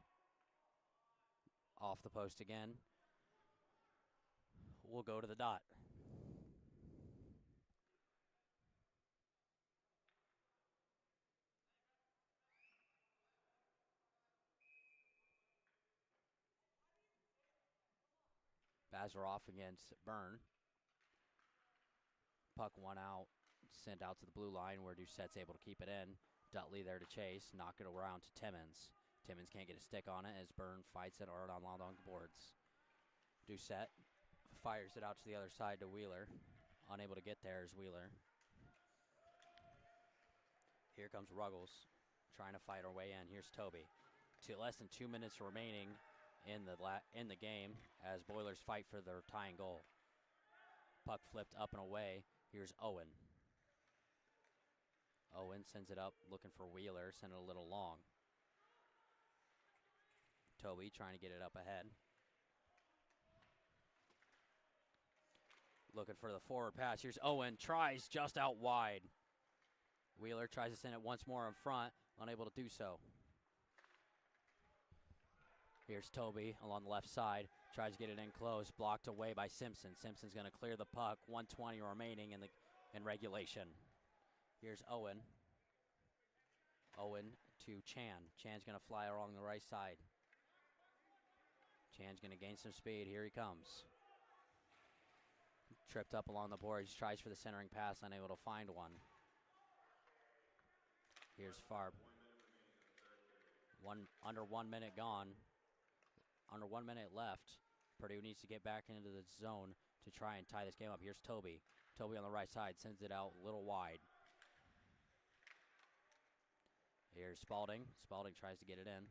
Off the post again. We'll go to the dot. Bazaroff against Byrne. Puck one out, sent out to the blue line where Doucette's able to keep it in. Dudley there to chase, knock it around to Timmins. Timmins can't get a stick on it as Byrne fights it hard along the boards. Doucette fires it out to the other side to Wheeler. Unable to get there is Wheeler. Here comes Ruggles trying to fight her way in. Here's Toby. Less than 2 minutes remaining in the game as Boilers fight for their tying goal. Puck flipped up and away. Here's Owen. Owen sends it up, looking for Wheeler, send it a little long. Toby trying to get it up ahead. Looking for the forward pass. Here's Owen, tries just out wide. Wheeler tries to send it once more in front, unable to do so. Here's Toby along the left side, tries to get it in close, blocked away by Simpson. Simpson's going to clear the puck, 1:20 remaining in regulation. Here's Owen. Owen to Chan. Chan's going to fly along the right side. Chan's going to gain some speed. Here he comes. Tripped up along the boards, tries for the centering pass, unable to find one. Here's Farb. Under 1 minute gone. Under 1 minute left. Purdue needs to get back into the zone to try and tie this game up. Here's Toby. Toby on the right side sends it out a little wide. Here's Spalding. Spalding tries to get it in.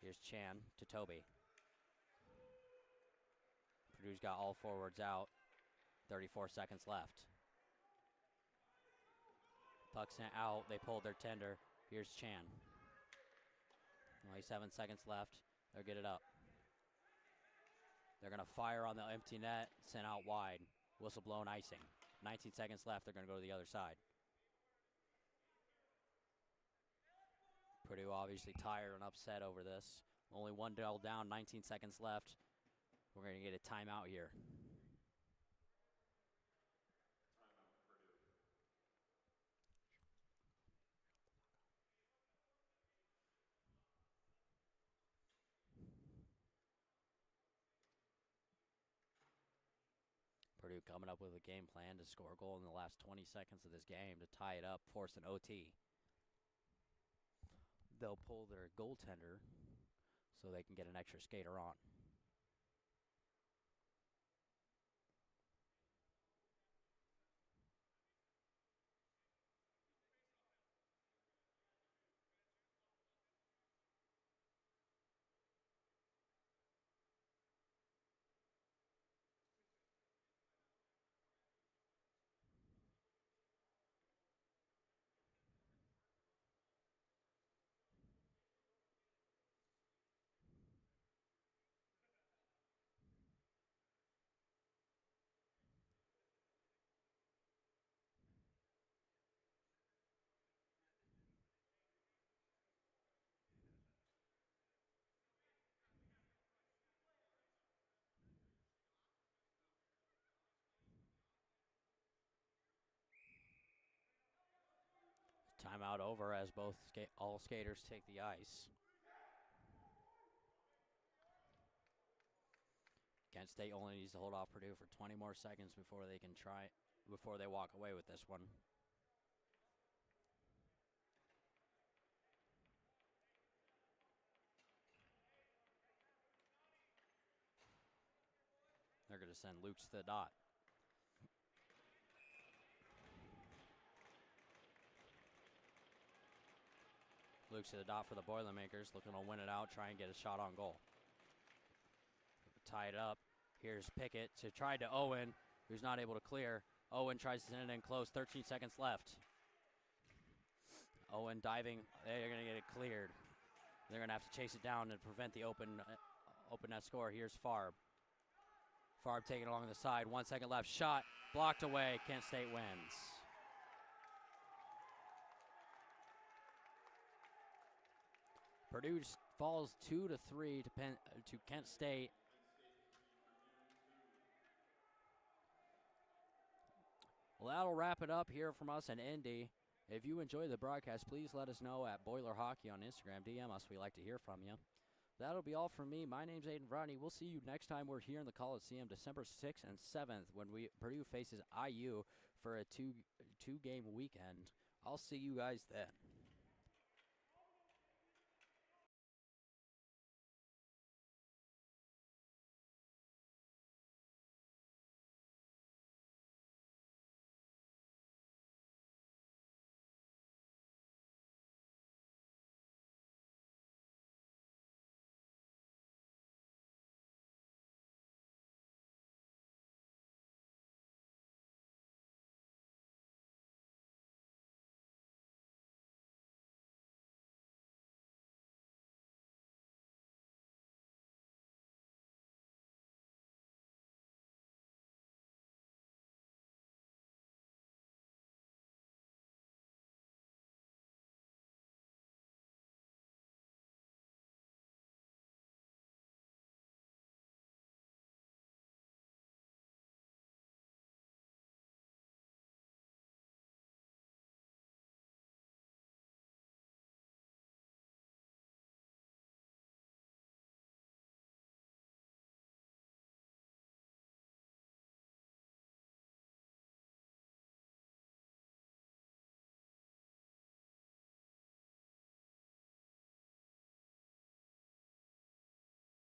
Here's Chan to Toby. Purdue's got all forwards out. 34 seconds left. Puck sent out. They pulled their tender. Here's Chan. Only 7 seconds left. They'll get it up. They're going to fire on the empty net. Sent out wide. Whistle blown, icing. 19 seconds left. They're going to go to the other side. Purdue obviously tired and upset over this. Only one goal down, 19 seconds left. We're going to get a timeout here. Purdue coming up with a game plan to score a goal in the last 20 seconds of this game to tie it up, force an OT. They'll pull their goaltender so they can get an extra skater on. timeout over as all skaters take the ice. Kent State only needs to hold off Purdue for 20 more seconds before they walk away with this one. They're going to send Luke to the dot. Luke to the dot for the Boilermakers, looking to win it out, try and get a shot on goal. Tie it up. Here's Pickett to try to Owen, who's not able to clear. Owen tries to send it in close, 13 seconds left. Owen diving, they're going to get it cleared. They're going to have to chase it down and prevent the open net score. Here's Farb. Farb taking it along the side, 1 second left, shot, blocked away, Kent State wins. Purdue falls 2-3 to Kent State. Well, that'll wrap it up here from us in Indy. If you enjoy the broadcast, please let us know at Boiler Hockey on Instagram. DM us. We like to hear from you. That'll be all from me. My name's Aiden Rodney. We'll see you next time we're here in the Coliseum, December 6th and 7th, when Purdue faces IU for a two-game weekend. I'll see you guys then.